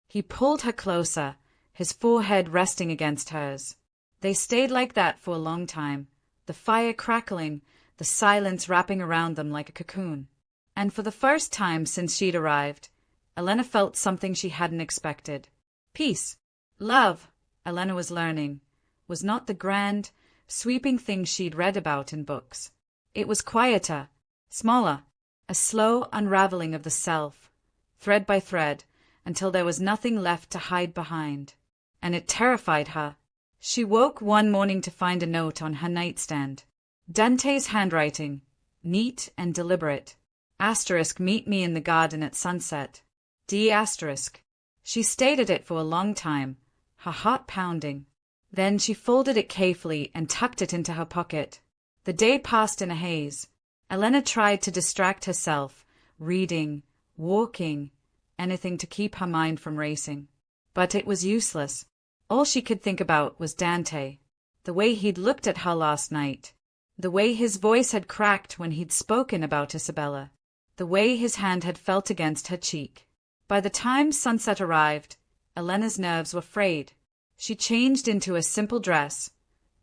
He pulled her closer, his forehead resting against hers. They stayed like that for a long time, the fire crackling, the silence wrapping around them like a cocoon. And for the first time since she'd arrived, Elena felt something she hadn't expected. Peace, love, Elena was learning, was not the grand, sweeping thing she'd read about in books. It was quieter, smaller, a slow unraveling of the self, thread by thread, until there was nothing left to hide behind. And it terrified her. She woke one morning to find a note on her nightstand. Dante's handwriting, neat and deliberate. Asterisk, meet me in the garden at sunset. D asterisk. She stayed at it for a long time, her heart pounding. Then she folded it carefully and tucked it into her pocket. The day passed in a haze. Elena tried to distract herself, reading, walking, anything to keep her mind from racing. But it was useless. All she could think about was Dante, the way he'd looked at her last night, the way his voice had cracked when he'd spoken about Isabella, the way his hand had felt against her cheek. By the time sunset arrived, Elena's nerves were frayed. She changed into a simple dress,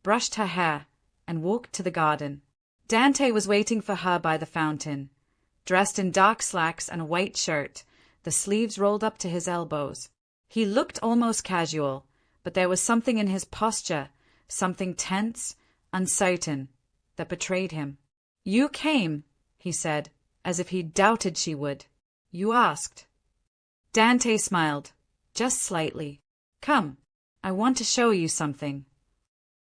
brushed her hair, and walked to the garden. Dante was waiting for her by the fountain, dressed in dark slacks and a white shirt, the sleeves rolled up to his elbows. He looked almost casual, but there was something in his posture, something tense, uncertain, that betrayed him. "You came," he said, as if he doubted she would. "You asked." Dante smiled, just slightly. "Come, I want to show you something."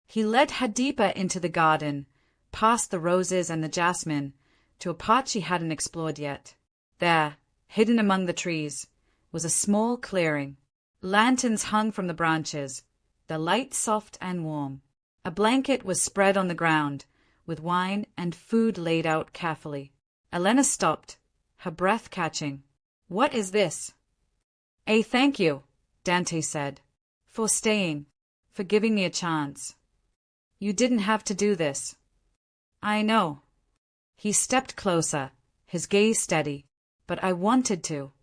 He led her deeper into the garden, past the roses and the jasmine, to a part she hadn't explored yet. There, hidden among the trees, was a small clearing. Lanterns hung from the branches, the light soft and warm. A blanket was spread on the ground, with wine and food laid out carefully. Elena stopped, her breath catching. "What is this?" Thank you," Dante said, "for staying, for giving me a chance. You didn't have to do this." "I know." He stepped closer, his gaze steady. "But I wanted to."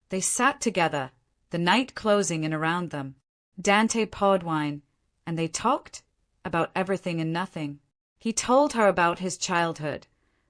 They sat together, the night closing in around them. Dante poured wine, and they talked about everything and nothing. He told her about his childhood,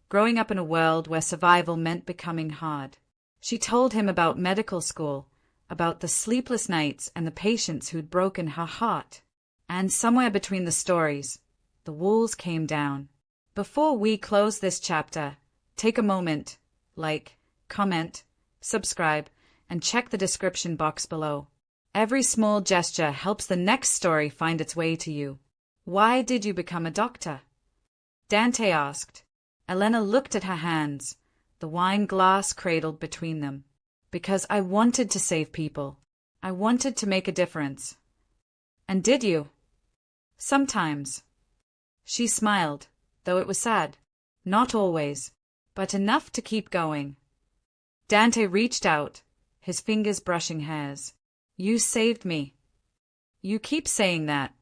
growing up in a world where survival meant becoming hard. She told him about medical school, about the sleepless nights and the patients who'd broken her heart. And somewhere between the stories, the walls came down. Before we close this chapter, take a moment, like, comment, subscribe, and check the description box below. Every small gesture helps the next story find its way to you. "Why did you become a doctor?" Dante asked. Elena looked at her hands, the wine glass cradled between them. "Because I wanted to save people. I wanted to make a difference." "And did you?" "Sometimes." She smiled, though it was sad. "Not always, but enough to keep going." Dante reached out, his fingers brushing hers. "You saved me." "You keep saying that."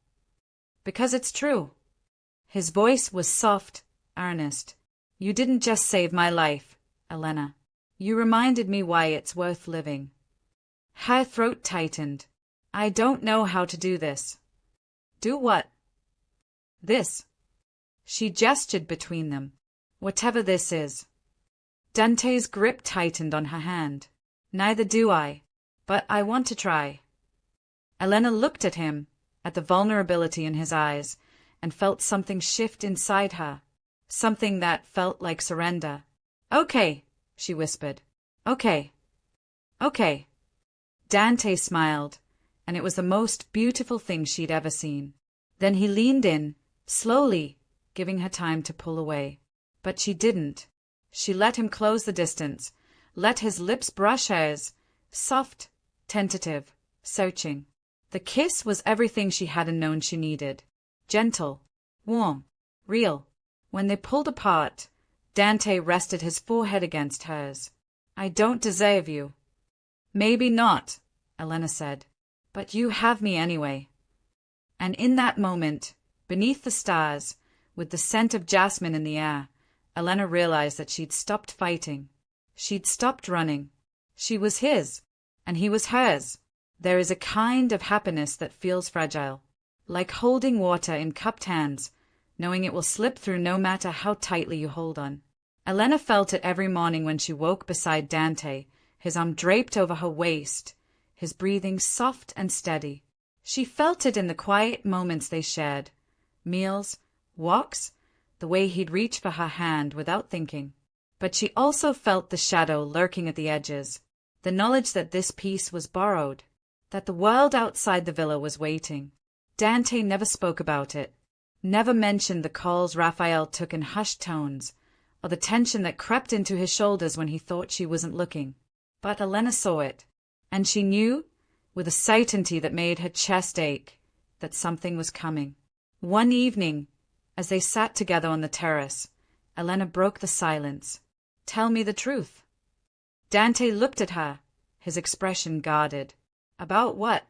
"Because it's true." His voice was soft, earnest. "You didn't just save my life, Elena. You reminded me why it's worth living." Her throat tightened. "I don't know how to do this." "Do what?" "This." She gestured between them. "Whatever this is." Dante's grip tightened on her hand. Neither do I. But I want to try. Elena looked at him, at the vulnerability in his eyes, and felt something shift inside her. Something that felt like surrender. Okay, she whispered. Okay. Okay. Dante smiled, and it was the most beautiful thing she'd ever seen. Then he leaned in, slowly, giving her time to pull away. But she didn't. She let him close the distance, let his lips brush hers, soft, tentative, searching. The kiss was everything she hadn't known she needed. Gentle, warm, real. When they pulled apart, Dante rested his forehead against hers. I don't deserve you. Maybe not, Elena said. But you have me anyway. And in that moment, beneath the stars, with the scent of jasmine in the air, Elena realized that she'd stopped fighting. She'd stopped running. She was his, and he was hers. There is a kind of happiness that feels fragile, like holding water in cupped hands, knowing it will slip through no matter how tightly you hold on. Elena felt it every morning when she woke beside Dante, his arm draped over her waist, his breathing soft and steady. She felt it in the quiet moments they shared, meals, walks, the way he'd reach for her hand without thinking. But she also felt the shadow lurking at the edges, the knowledge that this peace was borrowed, that the world outside the villa was waiting. Dante never spoke about it, never mentioned the calls Raphael took in hushed tones, or the tension that crept into his shoulders when he thought she wasn't looking. But Elena saw it, and she knew, with a certainty that made her chest ache, that something was coming. One evening, as they sat together on the terrace, Elena broke the silence. Tell me the truth. Dante looked at her, his expression guarded. About what?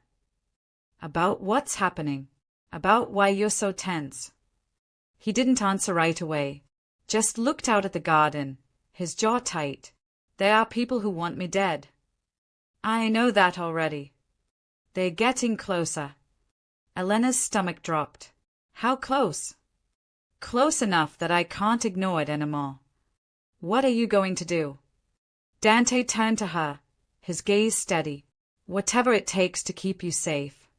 About what's happening. About why you're so tense. He didn't answer right away, just looked out at the garden, his jaw tight. There are people who want me dead. I know that already. They're getting closer. Elena's stomach dropped. How close? Close enough that I can't ignore it anymore. What are you going to do? Dante turned to her, his gaze steady. Whatever it takes to keep you safe.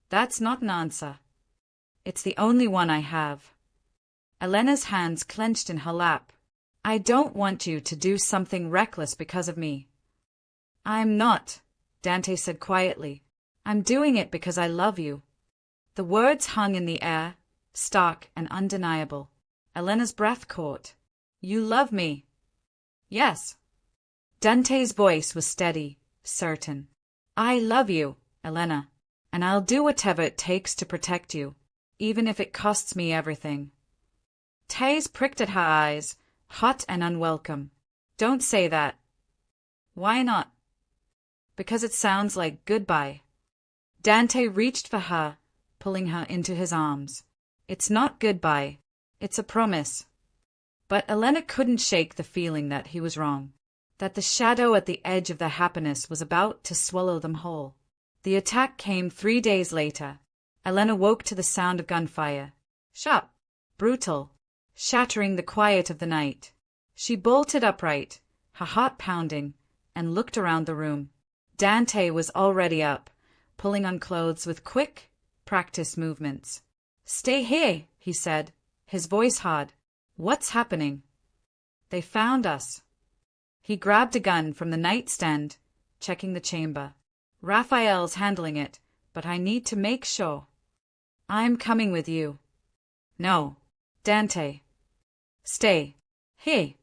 That's not an answer. It's the only one I have. Elena's hands clenched in her lap. I don't want you to do something reckless because of me. I'm not, Dante said quietly. I'm doing it because I love you. The words hung in the air, stark and undeniable. Elena's breath caught. You love me. Yes. Dante's voice was steady, certain. I love you, Elena, and I'll do whatever it takes to protect you, even if it costs me everything. Tears pricked at her eyes, hot and unwelcome. Don't say that. Why not? Because it sounds like goodbye. Dante reached for her, pulling her into his arms. It's not goodbye. It's a promise. But Elena couldn't shake the feeling that he was wrong, that the shadow at the edge of their happiness was about to swallow them whole. The attack came 3 days later. Elena woke to the sound of gunfire. Sharp, brutal, shattering the quiet of the night. She bolted upright, her heart pounding, and looked around the room. Dante was already up, pulling on clothes with quick, practiced movements. Stay here, he said, his voice hard. What's happening? They found us. He grabbed a gun from the nightstand, checking the chamber. Raphael's handling it, but I need to make sure. I'm coming with you. No, Dante. Stay. Here.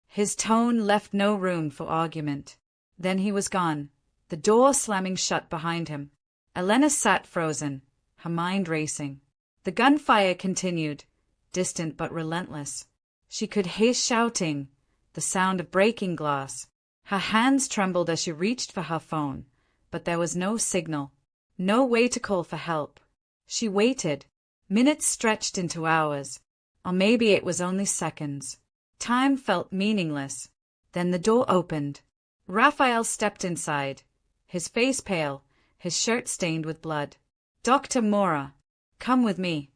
His tone left no room for argument. Then he was gone, the door slamming shut behind him. Elena sat frozen, her mind racing. The gunfire continued, distant but relentless. She could hear shouting, the sound of breaking glass. Her hands trembled as she reached for her phone, but there was no signal, no way to call for help. She waited. Minutes stretched into hours, or maybe it was only seconds. Time felt meaningless. Then the door opened. Raphael stepped inside, his face pale, his shirt stained with blood. Dr. Mora, come with me.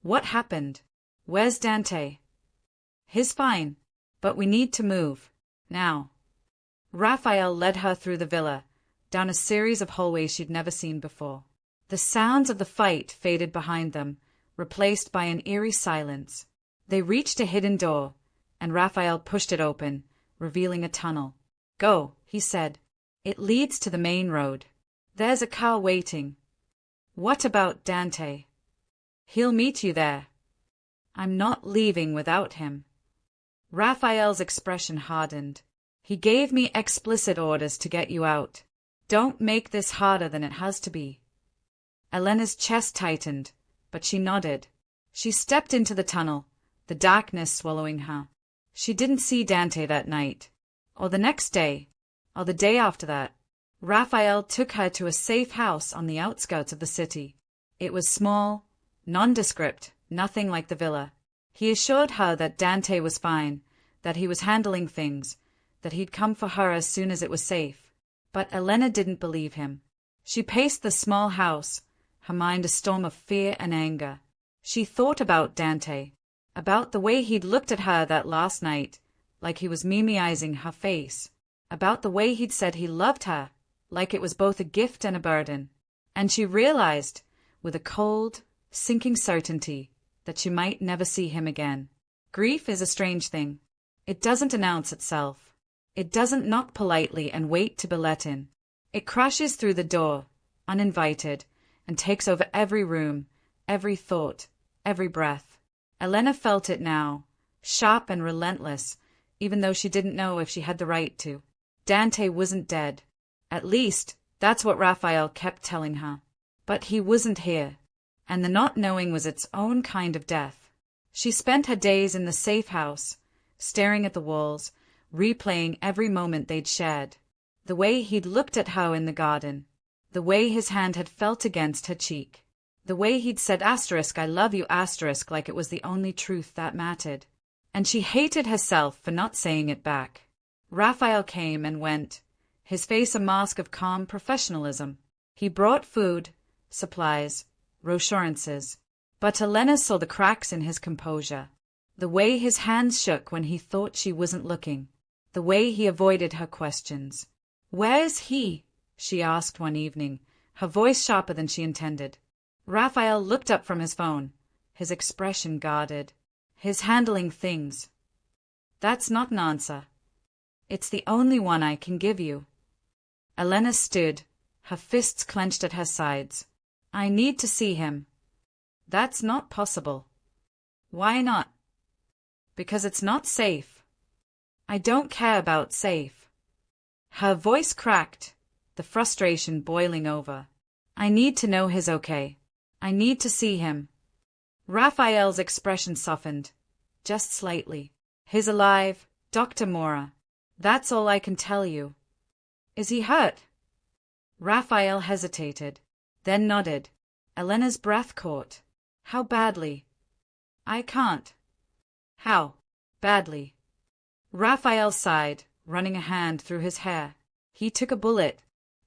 What happened? Where's Dante? He's fine. But we need to move. Now. Raphael led her through the villa, down a series of hallways she'd never seen before. The sounds of the fight faded behind them, replaced by an eerie silence. They reached a hidden door, and Raphael pushed it open, revealing a tunnel. Go, he said. It leads to the main road. There's a car waiting. What about Dante? He'll meet you there. I'm not leaving without him. Raphael's expression hardened. He gave me explicit orders to get you out. Don't make this harder than it has to be. Elena's chest tightened, but she nodded. She stepped into the tunnel, the darkness swallowing her. She didn't see Dante that night, or the next day, or the day after that. Raphael took her to a safe house on the outskirts of the city. It was small, nondescript, nothing like the villa. He assured her that Dante was fine, that he was handling things, that he'd come for her as soon as it was safe. But Elena didn't believe him. She paced the small house, her mind a storm of fear and anger. She thought about Dante, about the way he'd looked at her that last night, like he was mimeizing her face, about the way he'd said he loved her, like it was both a gift and a burden. And she realized, with a cold, sinking certainty, that she might never see him again. Grief is a strange thing. It doesn't announce itself. It doesn't knock politely and wait to be let in. It crashes through the door, uninvited, and takes over every room, every thought, every breath. Elena felt it now, sharp and relentless, even though she didn't know if she had the right to. Dante wasn't dead. At least, that's what Raphael kept telling her. But he wasn't here, and the not knowing was its own kind of death. She spent her days in the safe house, staring at the walls, replaying every moment they'd shared. The way he'd looked at her in the garden, the way his hand had felt against her cheek, the way he'd said *I love you* like it was the only truth that mattered. And she hated herself for not saying it back. Raphael came and went, his face a mask of calm professionalism. He brought food, supplies, reassurances. But Elena saw the cracks in his composure. The way his hands shook when he thought she wasn't looking. The way he avoided her questions. "Where's he?" she asked one evening, her voice sharper than she intended. Raphael looked up from his phone, his expression guarded. "His handling things." "That's not an answer. It's the only one I can give you." Elena stood, her fists clenched at her sides. "I need to see him." "That's not possible." "Why not?" "Because it's not safe." "I don't care about safe." Her voice cracked, the frustration boiling over. "I need to know he's okay. I need to see him." Raphael's expression softened, just slightly. "He's alive, Dr. Mora. That's all I can tell you." "Is he hurt?" Raphael hesitated, then nodded. Elena's breath caught. "How badly?" "I can't." "How badly?" Raphael sighed, running a hand through his hair. "He took a bullet.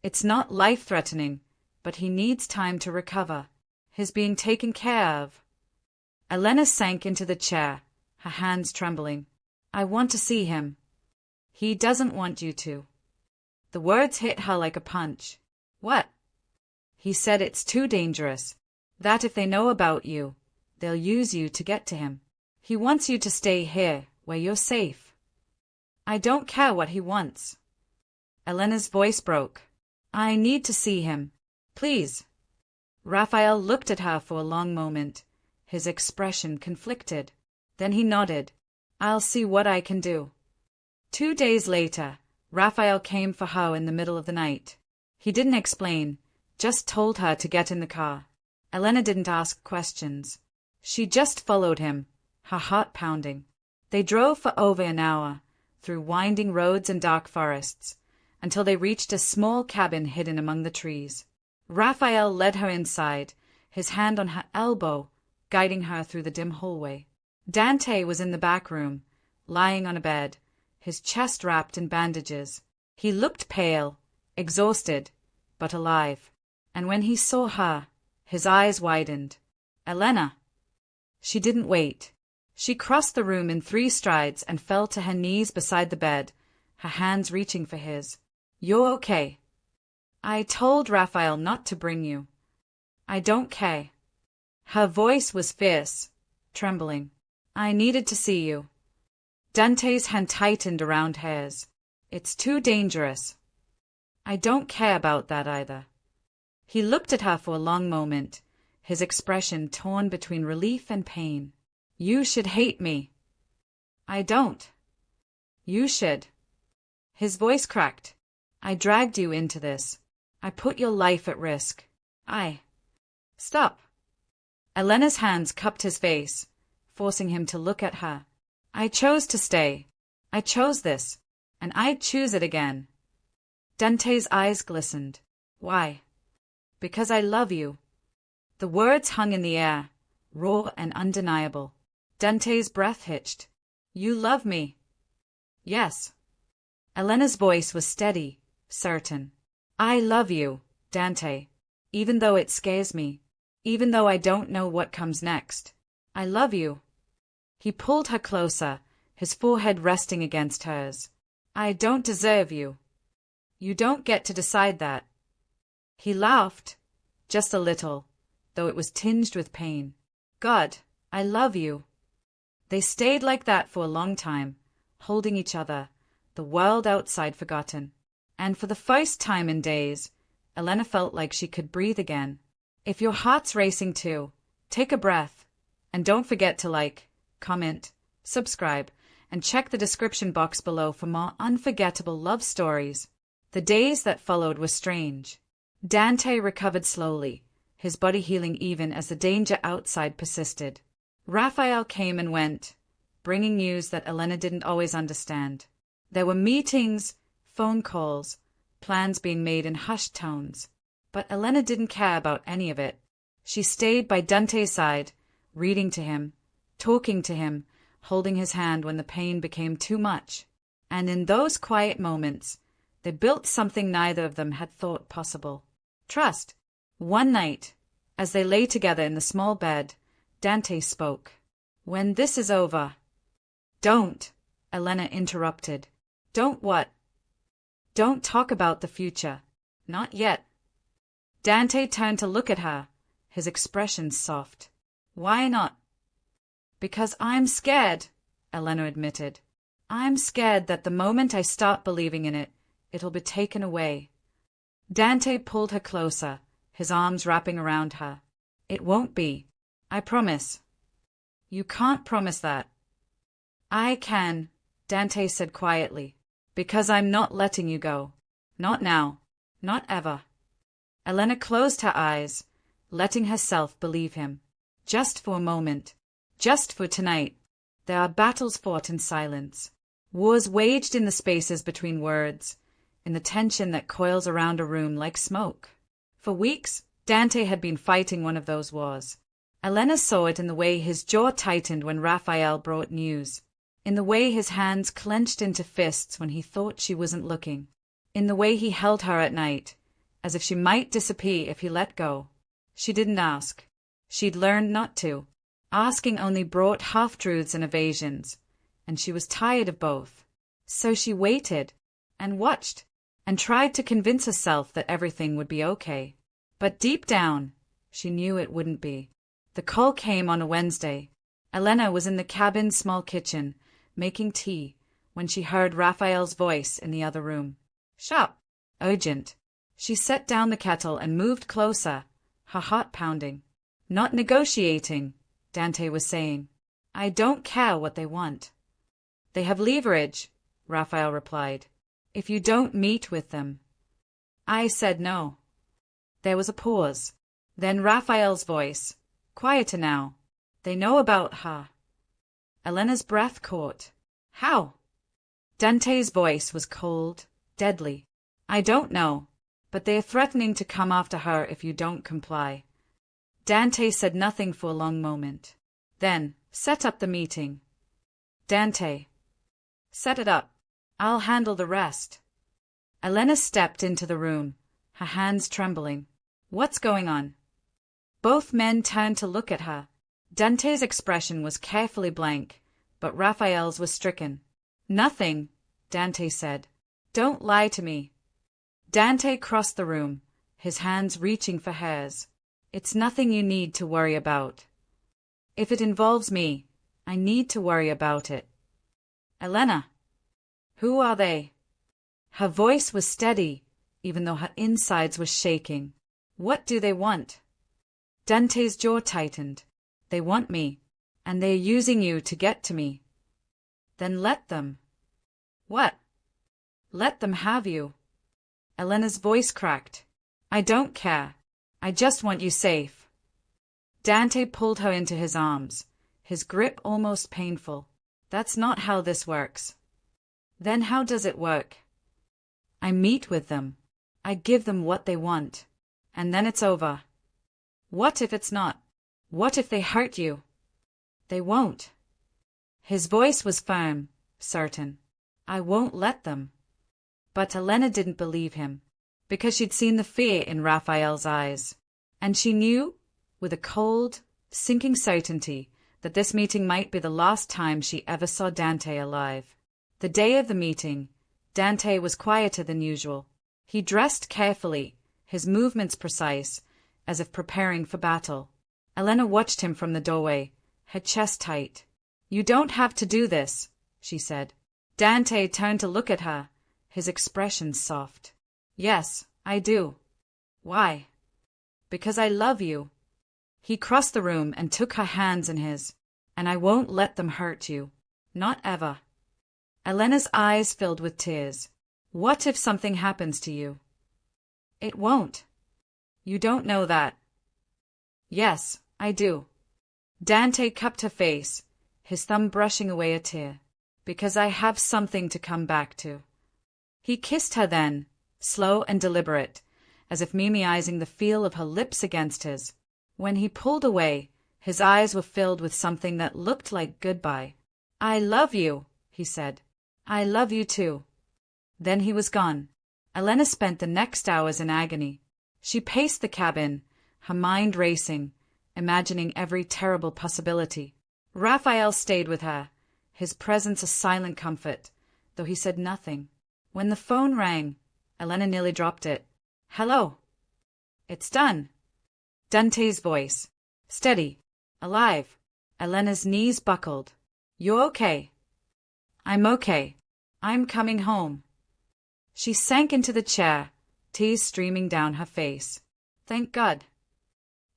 It's not life-threatening, but he needs time to recover. He's being taken care of." Elena sank into the chair, her hands trembling. "I want to see him." "He doesn't want you to." The words hit her like a punch. "What?" "He said it's too dangerous. That if they know about you, they'll use you to get to him. He wants you to stay here, where you're safe." "I don't care what he wants." Elena's voice broke. "I need to see him. Please." Raphael looked at her for a long moment, his expression conflicted. Then he nodded. "I'll see what I can do." 2 days later, Raphael came for her in the middle of the night. He didn't explain, just told her to get in the car. Elena didn't ask questions. She just followed him, her heart pounding. They drove for over an hour, through winding roads and dark forests, until they reached a small cabin hidden among the trees. Raphael led her inside, his hand on her elbow, guiding her through the dim hallway. Dante was in the back room, lying on a bed, his chest wrapped in bandages. He looked pale, exhausted, but alive. And when he saw her, his eyes widened. "Elena!" She didn't wait. She crossed the room in 3 strides and fell to her knees beside the bed, her hands reaching for his. You're okay. I told Raphael not to bring you. I don't care. Her voice was fierce, trembling. I needed to see you. Dante's hand tightened around hers. It's too dangerous. I don't care about that either. He looked at her for a long moment, his expression torn between relief and pain. You should hate me. I don't. You should. His voice cracked. I dragged you into this. I put your life at risk. Stop. Elena's hands cupped his face, forcing him to look at her. I chose to stay. I chose this, and I'd choose it again. Dante's eyes glistened. Why? Because I love you. The words hung in the air, raw and undeniable. Dante's breath hitched. You love me. Yes. Elena's voice was steady, certain. I love you, Dante, even though it scares me, even though I don't know what comes next. I love you. He pulled her closer, his forehead resting against hers. I don't deserve you. You don't get to decide that. He laughed, just a little, though it was tinged with pain. God, I love you. They stayed like that for a long time, holding each other, the world outside forgotten. And for the first time in days, Elena felt like she could breathe again. If your heart's racing too, take a breath. And don't forget to like, comment, subscribe, and check the description box below for more unforgettable love stories. The days that followed were strange. Dante recovered slowly, his body healing even as the danger outside persisted. Raphael came and went, bringing news that Elena didn't always understand. There were meetings, phone calls, plans being made in hushed tones. But Elena didn't care about any of it. She stayed by Dante's side, reading to him, talking to him, holding his hand when the pain became too much. And in those quiet moments, they built something neither of them had thought possible. Trust. One night, as they lay together in the small bed, Dante spoke. When this is over. Don't, Elena interrupted. Don't what? Don't talk about the future. Not yet. Dante turned to look at her, his expression soft. Why not? Because I'm scared, Elena admitted. I'm scared that the moment I start believing in it, it'll be taken away. Dante pulled her closer, his arms wrapping around her. It won't be. I promise. You can't promise that. I can, Dante said quietly. Because I'm not letting you go. Not now. Not ever. Elena closed her eyes, letting herself believe him. Just for a moment. Just for tonight. There are battles fought in silence. Wars waged in the spaces between words, in the tension that coils around a room like smoke. For weeks, Dante had been fighting one of those wars. Elena saw it in the way his jaw tightened when Raphael brought news. In the way his hands clenched into fists when he thought she wasn't looking. In the way he held her at night, as if she might disappear if he let go. She didn't ask. She'd learned not to. Asking only brought half-truths and evasions, and she was tired of both. So she waited, and watched, and tried to convince herself that everything would be okay. But deep down, she knew it wouldn't be. The call came on a Wednesday. Elena was in the cabin's small kitchen, making tea, when she heard Raphael's voice in the other room. Sharp. Urgent. She set down the kettle and moved closer, her heart pounding. Not negotiating, Dante was saying. I don't care what they want. They have leverage, Raphael replied. If you don't meet with them. I said no. There was a pause. Then Raphael's voice. Quieter now. They know about her. Elena's breath caught. How? Dante's voice was cold, deadly. I don't know, but they are threatening to come after her if you don't comply. Dante said nothing for a long moment. Then, set up the meeting. Dante. Set it up. I'll handle the rest. Elena stepped into the room, her hands trembling. What's going on? Both men turned to look at her. Dante's expression was carefully blank, but Raphael's was stricken. Nothing, Dante said. Don't lie to me. Dante crossed the room, his hands reaching for hers. It's nothing you need to worry about. If it involves me, I need to worry about it. Elena. Who are they? Her voice was steady, even though her insides were shaking. What do they want? Dante's jaw tightened. They want me, and they're using you to get to me. Then let them. What? Let them have you. Elena's voice cracked. I don't care. I just want you safe. Dante pulled her into his arms, his grip almost painful. That's not how this works. Then how does it work? I meet with them. I give them what they want. And then it's over. What if it's not? What if they hurt you? They won't. His voice was firm, certain. I won't let them. But Elena didn't believe him, because she'd seen the fear in Raphael's eyes. And she knew, with a cold, sinking certainty, that this meeting might be the last time she ever saw Dante alive. The day of the meeting, Dante was quieter than usual. He dressed carefully, his movements precise, as if preparing for battle. Elena watched him from the doorway, her chest tight. You don't have to do this, she said. Dante turned to look at her, his expression soft. Yes, I do. Why? Because I love you. He crossed the room and took her hands in his. And I won't let them hurt you. Not ever. Elena's eyes filled with tears. What if something happens to you? It won't. You don't know that. Yes, I do. Dante cupped her face, his thumb brushing away a tear. Because I have something to come back to. He kissed her then, slow and deliberate, as if mimicking the feel of her lips against his. When he pulled away, his eyes were filled with something that looked like goodbye. I love you, he said. I love you too. Then he was gone. Elena spent the next hours in agony. She paced the cabin, her mind racing, imagining every terrible possibility. Raphael stayed with her, his presence a silent comfort, though he said nothing. When the phone rang, Elena nearly dropped it. Hello. It's done. Dante's voice. Steady. Alive. Elena's knees buckled. You're okay. I'm okay. I'm coming home. She sank into the chair, tears streaming down her face. Thank God.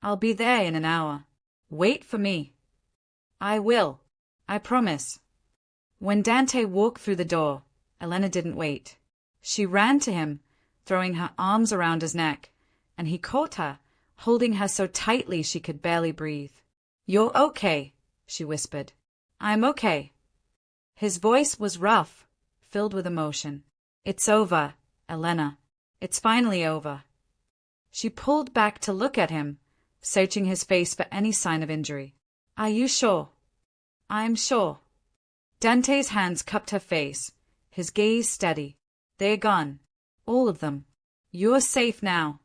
I'll be there in an hour. Wait for me. I will. I promise. When Dante walked through the door, Elena didn't wait. She ran to him, throwing her arms around his neck, and he caught her, holding her so tightly she could barely breathe. You're okay, she whispered. I'm okay. His voice was rough, filled with emotion. It's over, Elena. It's finally over. She pulled back to look at him, searching his face for any sign of injury. Are you sure? I'm sure. Dante's hands cupped her face, his gaze steady. They're gone. All of them. You're safe now.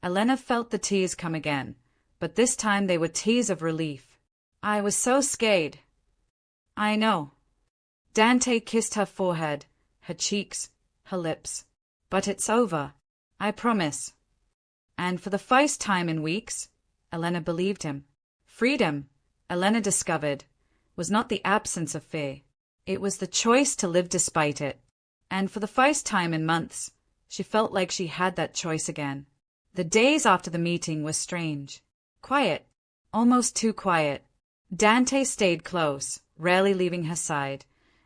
Elena felt the tears come again, but this time they were tears of relief. I was so scared. I know. Dante kissed her forehead, her cheeks, her lips. But it's over. I promise. And for the first time in weeks, Elena believed him. Freedom, Elena discovered, was not the absence of fear. It was the choice to live despite it. And for the first time in months, she felt like she had that choice again. The days after the meeting were strange. Quiet. Almost too quiet. Dante stayed close, rarely leaving her side,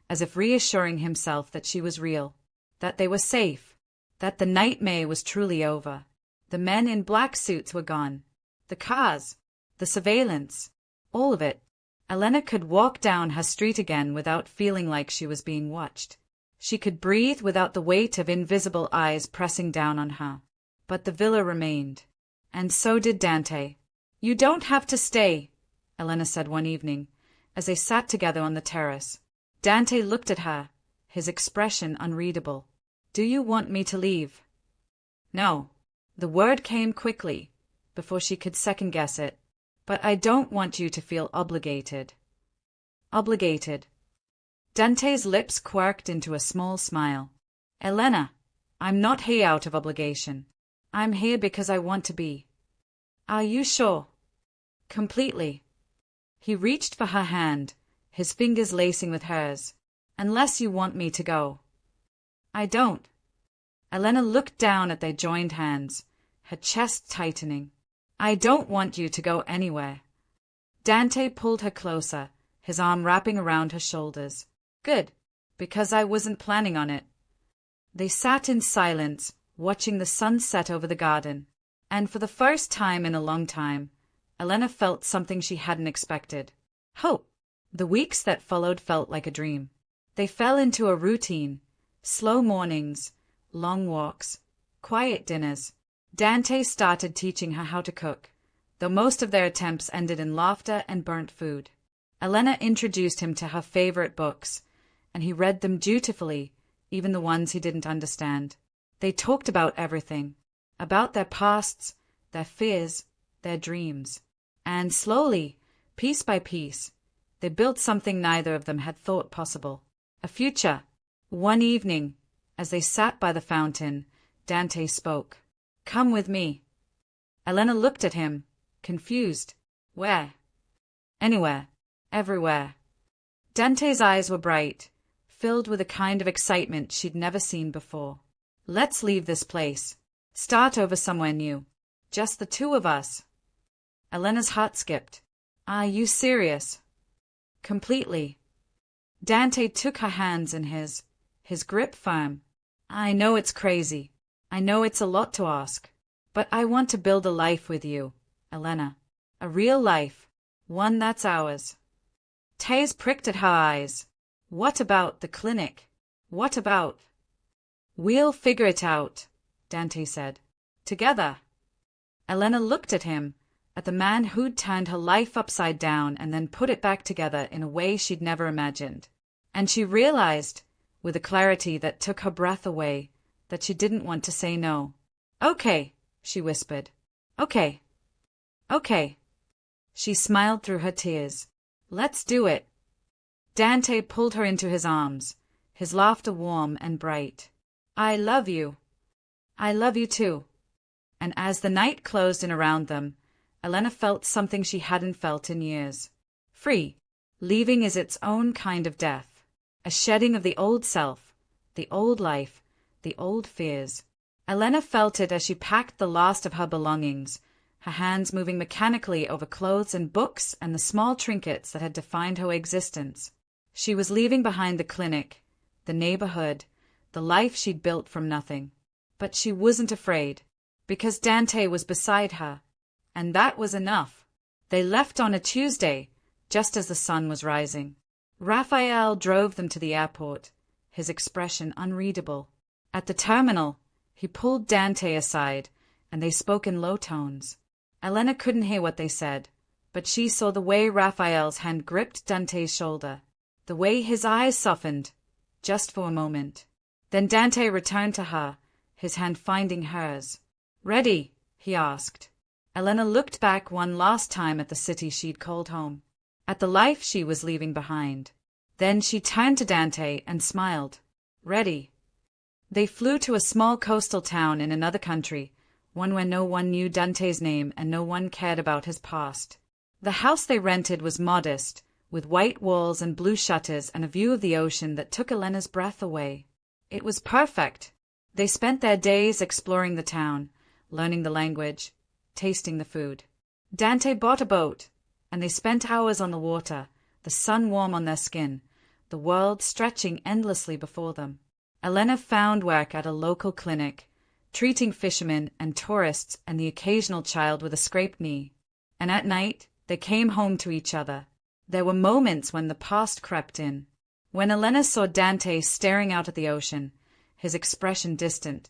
as if reassuring himself that she was real, that they were safe, that the nightmare was truly over. The men in black suits were gone. The cars, the surveillance, all of it. Elena could walk down her street again without feeling like she was being watched. She could breathe without the weight of invisible eyes pressing down on her. But the villa remained. And so did Dante. You don't have to stay, Elena said one evening, as they sat together on the terrace. Dante looked at her, his expression unreadable. Do you want me to leave? No. The word came quickly, before she could second-guess it. But I don't want you to feel obligated. Obligated. Dante's lips quirked into a small smile. Elena, I'm not here out of obligation. I'm here because I want to be. Are you sure? Completely. He reached for her hand, his fingers lacing with hers. Unless you want me to go. I don't. Elena looked down at their joined hands, her chest tightening. I don't want you to go anywhere. Dante pulled her closer, his arm wrapping around her shoulders. Good, because I wasn't planning on it. They sat in silence, watching the sun set over the garden, and for the first time in a long time, Elena felt something she hadn't expected. Hope. The weeks that followed felt like a dream. They fell into a routine, slow mornings, long walks, quiet dinners. Dante started teaching her how to cook, though most of their attempts ended in laughter and burnt food. Elena introduced him to her favorite books, and he read them dutifully, even the ones he didn't understand. They talked about everything, about their pasts, their fears, their dreams. And slowly, piece by piece, they built something neither of them had thought possible. A future. One evening, as they sat by the fountain, Dante spoke. Come with me. Elena looked at him, confused. Where? Anywhere. Everywhere. Dante's eyes were bright, filled with a kind of excitement she'd never seen before. Let's leave this place. Start over somewhere new. Just the two of us. Elena's heart skipped. Are you serious? Completely. Dante took her hands in his grip firm. I know it's crazy. I know it's a lot to ask. But I want to build a life with you, Elena. A real life. One that's ours. Taze pricked at her eyes. What about the clinic? What about? We'll figure it out, Dante said. Together. Elena looked at him, at the man who'd turned her life upside down and then put it back together in a way she'd never imagined. And she realized, with a clarity that took her breath away, that she didn't want to say no. Okay, she whispered. Okay. Okay. She smiled through her tears. Let's do it. Dante pulled her into his arms, his laughter warm and bright. I love you. I love you too. And as the night closed in around them, Elena felt something she hadn't felt in years. Free. Leaving is its own kind of death. A shedding of the old self, the old life, the old fears. Elena felt it as she packed the last of her belongings, her hands moving mechanically over clothes and books and the small trinkets that had defined her existence. She was leaving behind the clinic, the neighborhood, the life she'd built from nothing. But she wasn't afraid, because Dante was beside her, and that was enough. They left on a Tuesday, just as the sun was rising. Raphael drove them to the airport, his expression unreadable. At the terminal, he pulled Dante aside, and they spoke in low tones. Elena couldn't hear what they said, but she saw the way Raphael's hand gripped Dante's shoulder, the way his eyes softened, just for a moment. Then Dante returned to her, his hand finding hers. Ready? He asked. Elena looked back one last time at the city she'd called home, at the life she was leaving behind. Then she turned to Dante and smiled. Ready. They flew to a small coastal town in another country, one where no one knew Dante's name and no one cared about his past. The house they rented was modest, with white walls and blue shutters and a view of the ocean that took Elena's breath away. It was perfect. They spent their days exploring the town, learning the language, tasting the food. Dante bought a boat, and they spent hours on the water, the sun warm on their skin, the world stretching endlessly before them. Elena found work at a local clinic, treating fishermen and tourists and the occasional child with a scraped knee. And at night, they came home to each other. There were moments when the past crept in. When Elena saw Dante staring out at the ocean, his expression distant,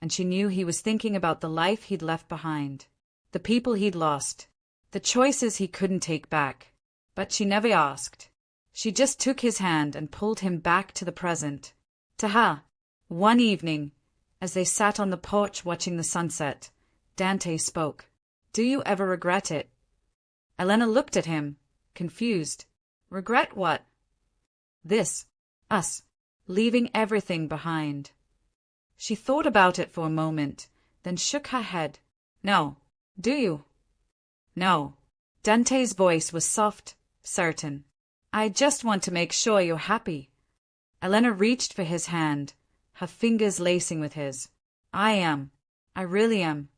and she knew he was thinking about the life he'd left behind, the people he'd lost, the choices he couldn't take back. But she never asked. She just took his hand and pulled him back to the present. To her. One evening, as they sat on the porch watching the sunset, Dante spoke. Do you ever regret it? Elena looked at him, confused. Regret what? This. Us. Leaving everything behind. She thought about it for a moment, then shook her head. No. Do you? No. Dante's voice was soft, certain. I just want to make sure you're happy. Elena reached for his hand, her fingers lacing with his. I am. I really am.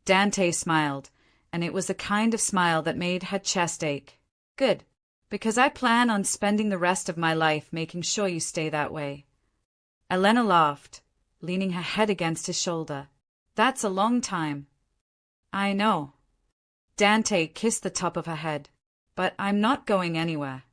Dante smiled, and it was the kind of smile that made her chest ache. Good. Because I plan on spending the rest of my life making sure you stay that way. Elena laughed, leaning her head against his shoulder. That's a long time. I know. Dante kissed the top of her head. But I'm not going anywhere.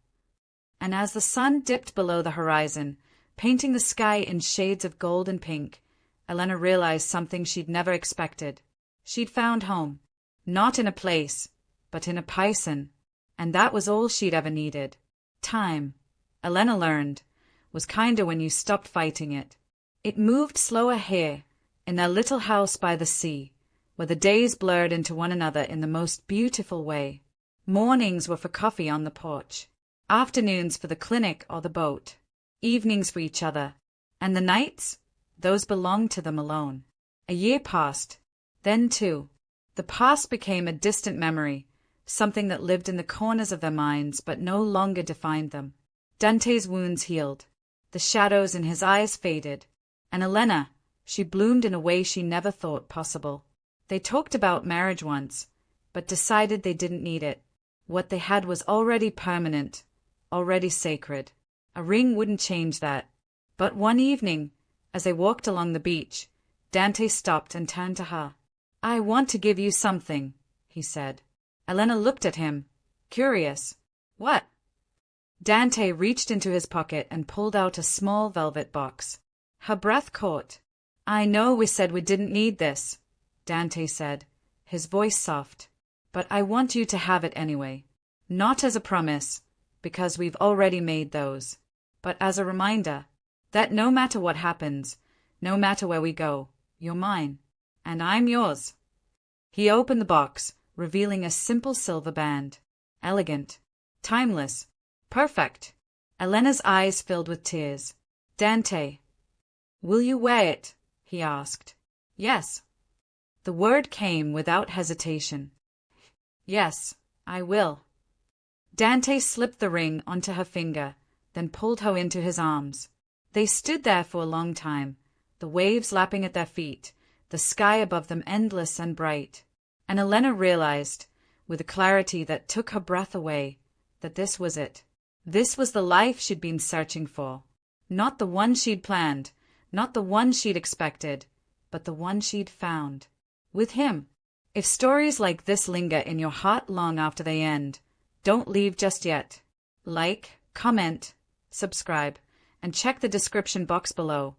And as the sun dipped below the horizon, painting the sky in shades of gold and pink, Elena realized something she'd never expected. She'd found home. Not in a place, but in a person. And that was all she'd ever needed. Time, Elena learned, was kinder when you stopped fighting it. It moved slower here, in their little house by the sea, where the days blurred into one another in the most beautiful way. Mornings were for coffee on the porch, afternoons for the clinic or the boat, evenings for each other, and the nights, those belonged to them alone. A year passed. Then, too, the past became a distant memory, something that lived in the corners of their minds but no longer defined them. Dante's wounds healed, the shadows in his eyes faded, and Elena, she bloomed in a way she never thought possible. They talked about marriage once, but decided they didn't need it. What they had was already permanent, already sacred. A ring wouldn't change that. But one evening, as they walked along the beach, Dante stopped and turned to her. I want to give you something, he said. Elena looked at him, curious. What? Dante reached into his pocket and pulled out a small velvet box. Her breath caught. I know we said we didn't need this, Dante said, his voice soft. But I want you to have it anyway. Not as a promise, because we've already made those, but as a reminder that no matter what happens, no matter where we go, you're mine, and I'm yours. He opened the box, revealing a simple silver band. Elegant. Timeless. Perfect. Elena's eyes filled with tears. Dante. Will you wear it? He asked. Yes. The word came without hesitation. Yes, I will. Dante slipped the ring onto her finger, then pulled her into his arms. They stood there for a long time, the waves lapping at their feet, the sky above them endless and bright. And Elena realized, with a clarity that took her breath away, that this was it. This was the life she'd been searching for. Not the one she'd planned, not the one she'd expected, but the one she'd found. With him. If stories like this linger in your heart long after they end, don't leave just yet. Like, comment, subscribe, and check the description box below,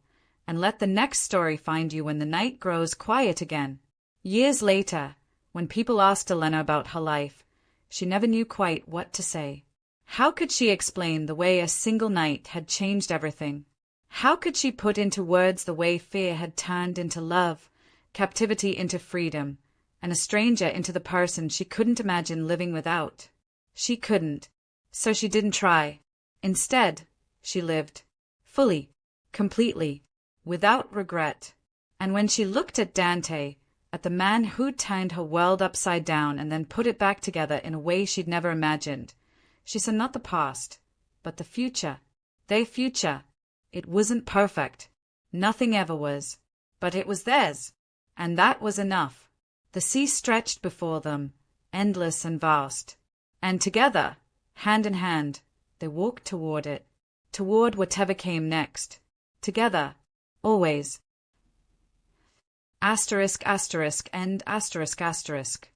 and let the next story find you when the night grows quiet again. Years later, when people asked Elena about her life, she never knew quite what to say. How could she explain the way a single night had changed everything? How could she put into words the way fear had turned into love, captivity into freedom, and a stranger into the person she couldn't imagine living without? She couldn't, so she didn't try. Instead, she lived, fully, completely, without regret. And when she looked at Dante, at the man who'd turned her world upside down and then put it back together in a way she'd never imagined, she saw not the past, but the future. Their future. It wasn't perfect. Nothing ever was. But it was theirs. And that was enough. The sea stretched before them, endless and vast. And together, hand in hand, they walked toward it. Toward whatever came next. Together. Always. Asterisk, asterisk, end, asterisk, asterisk.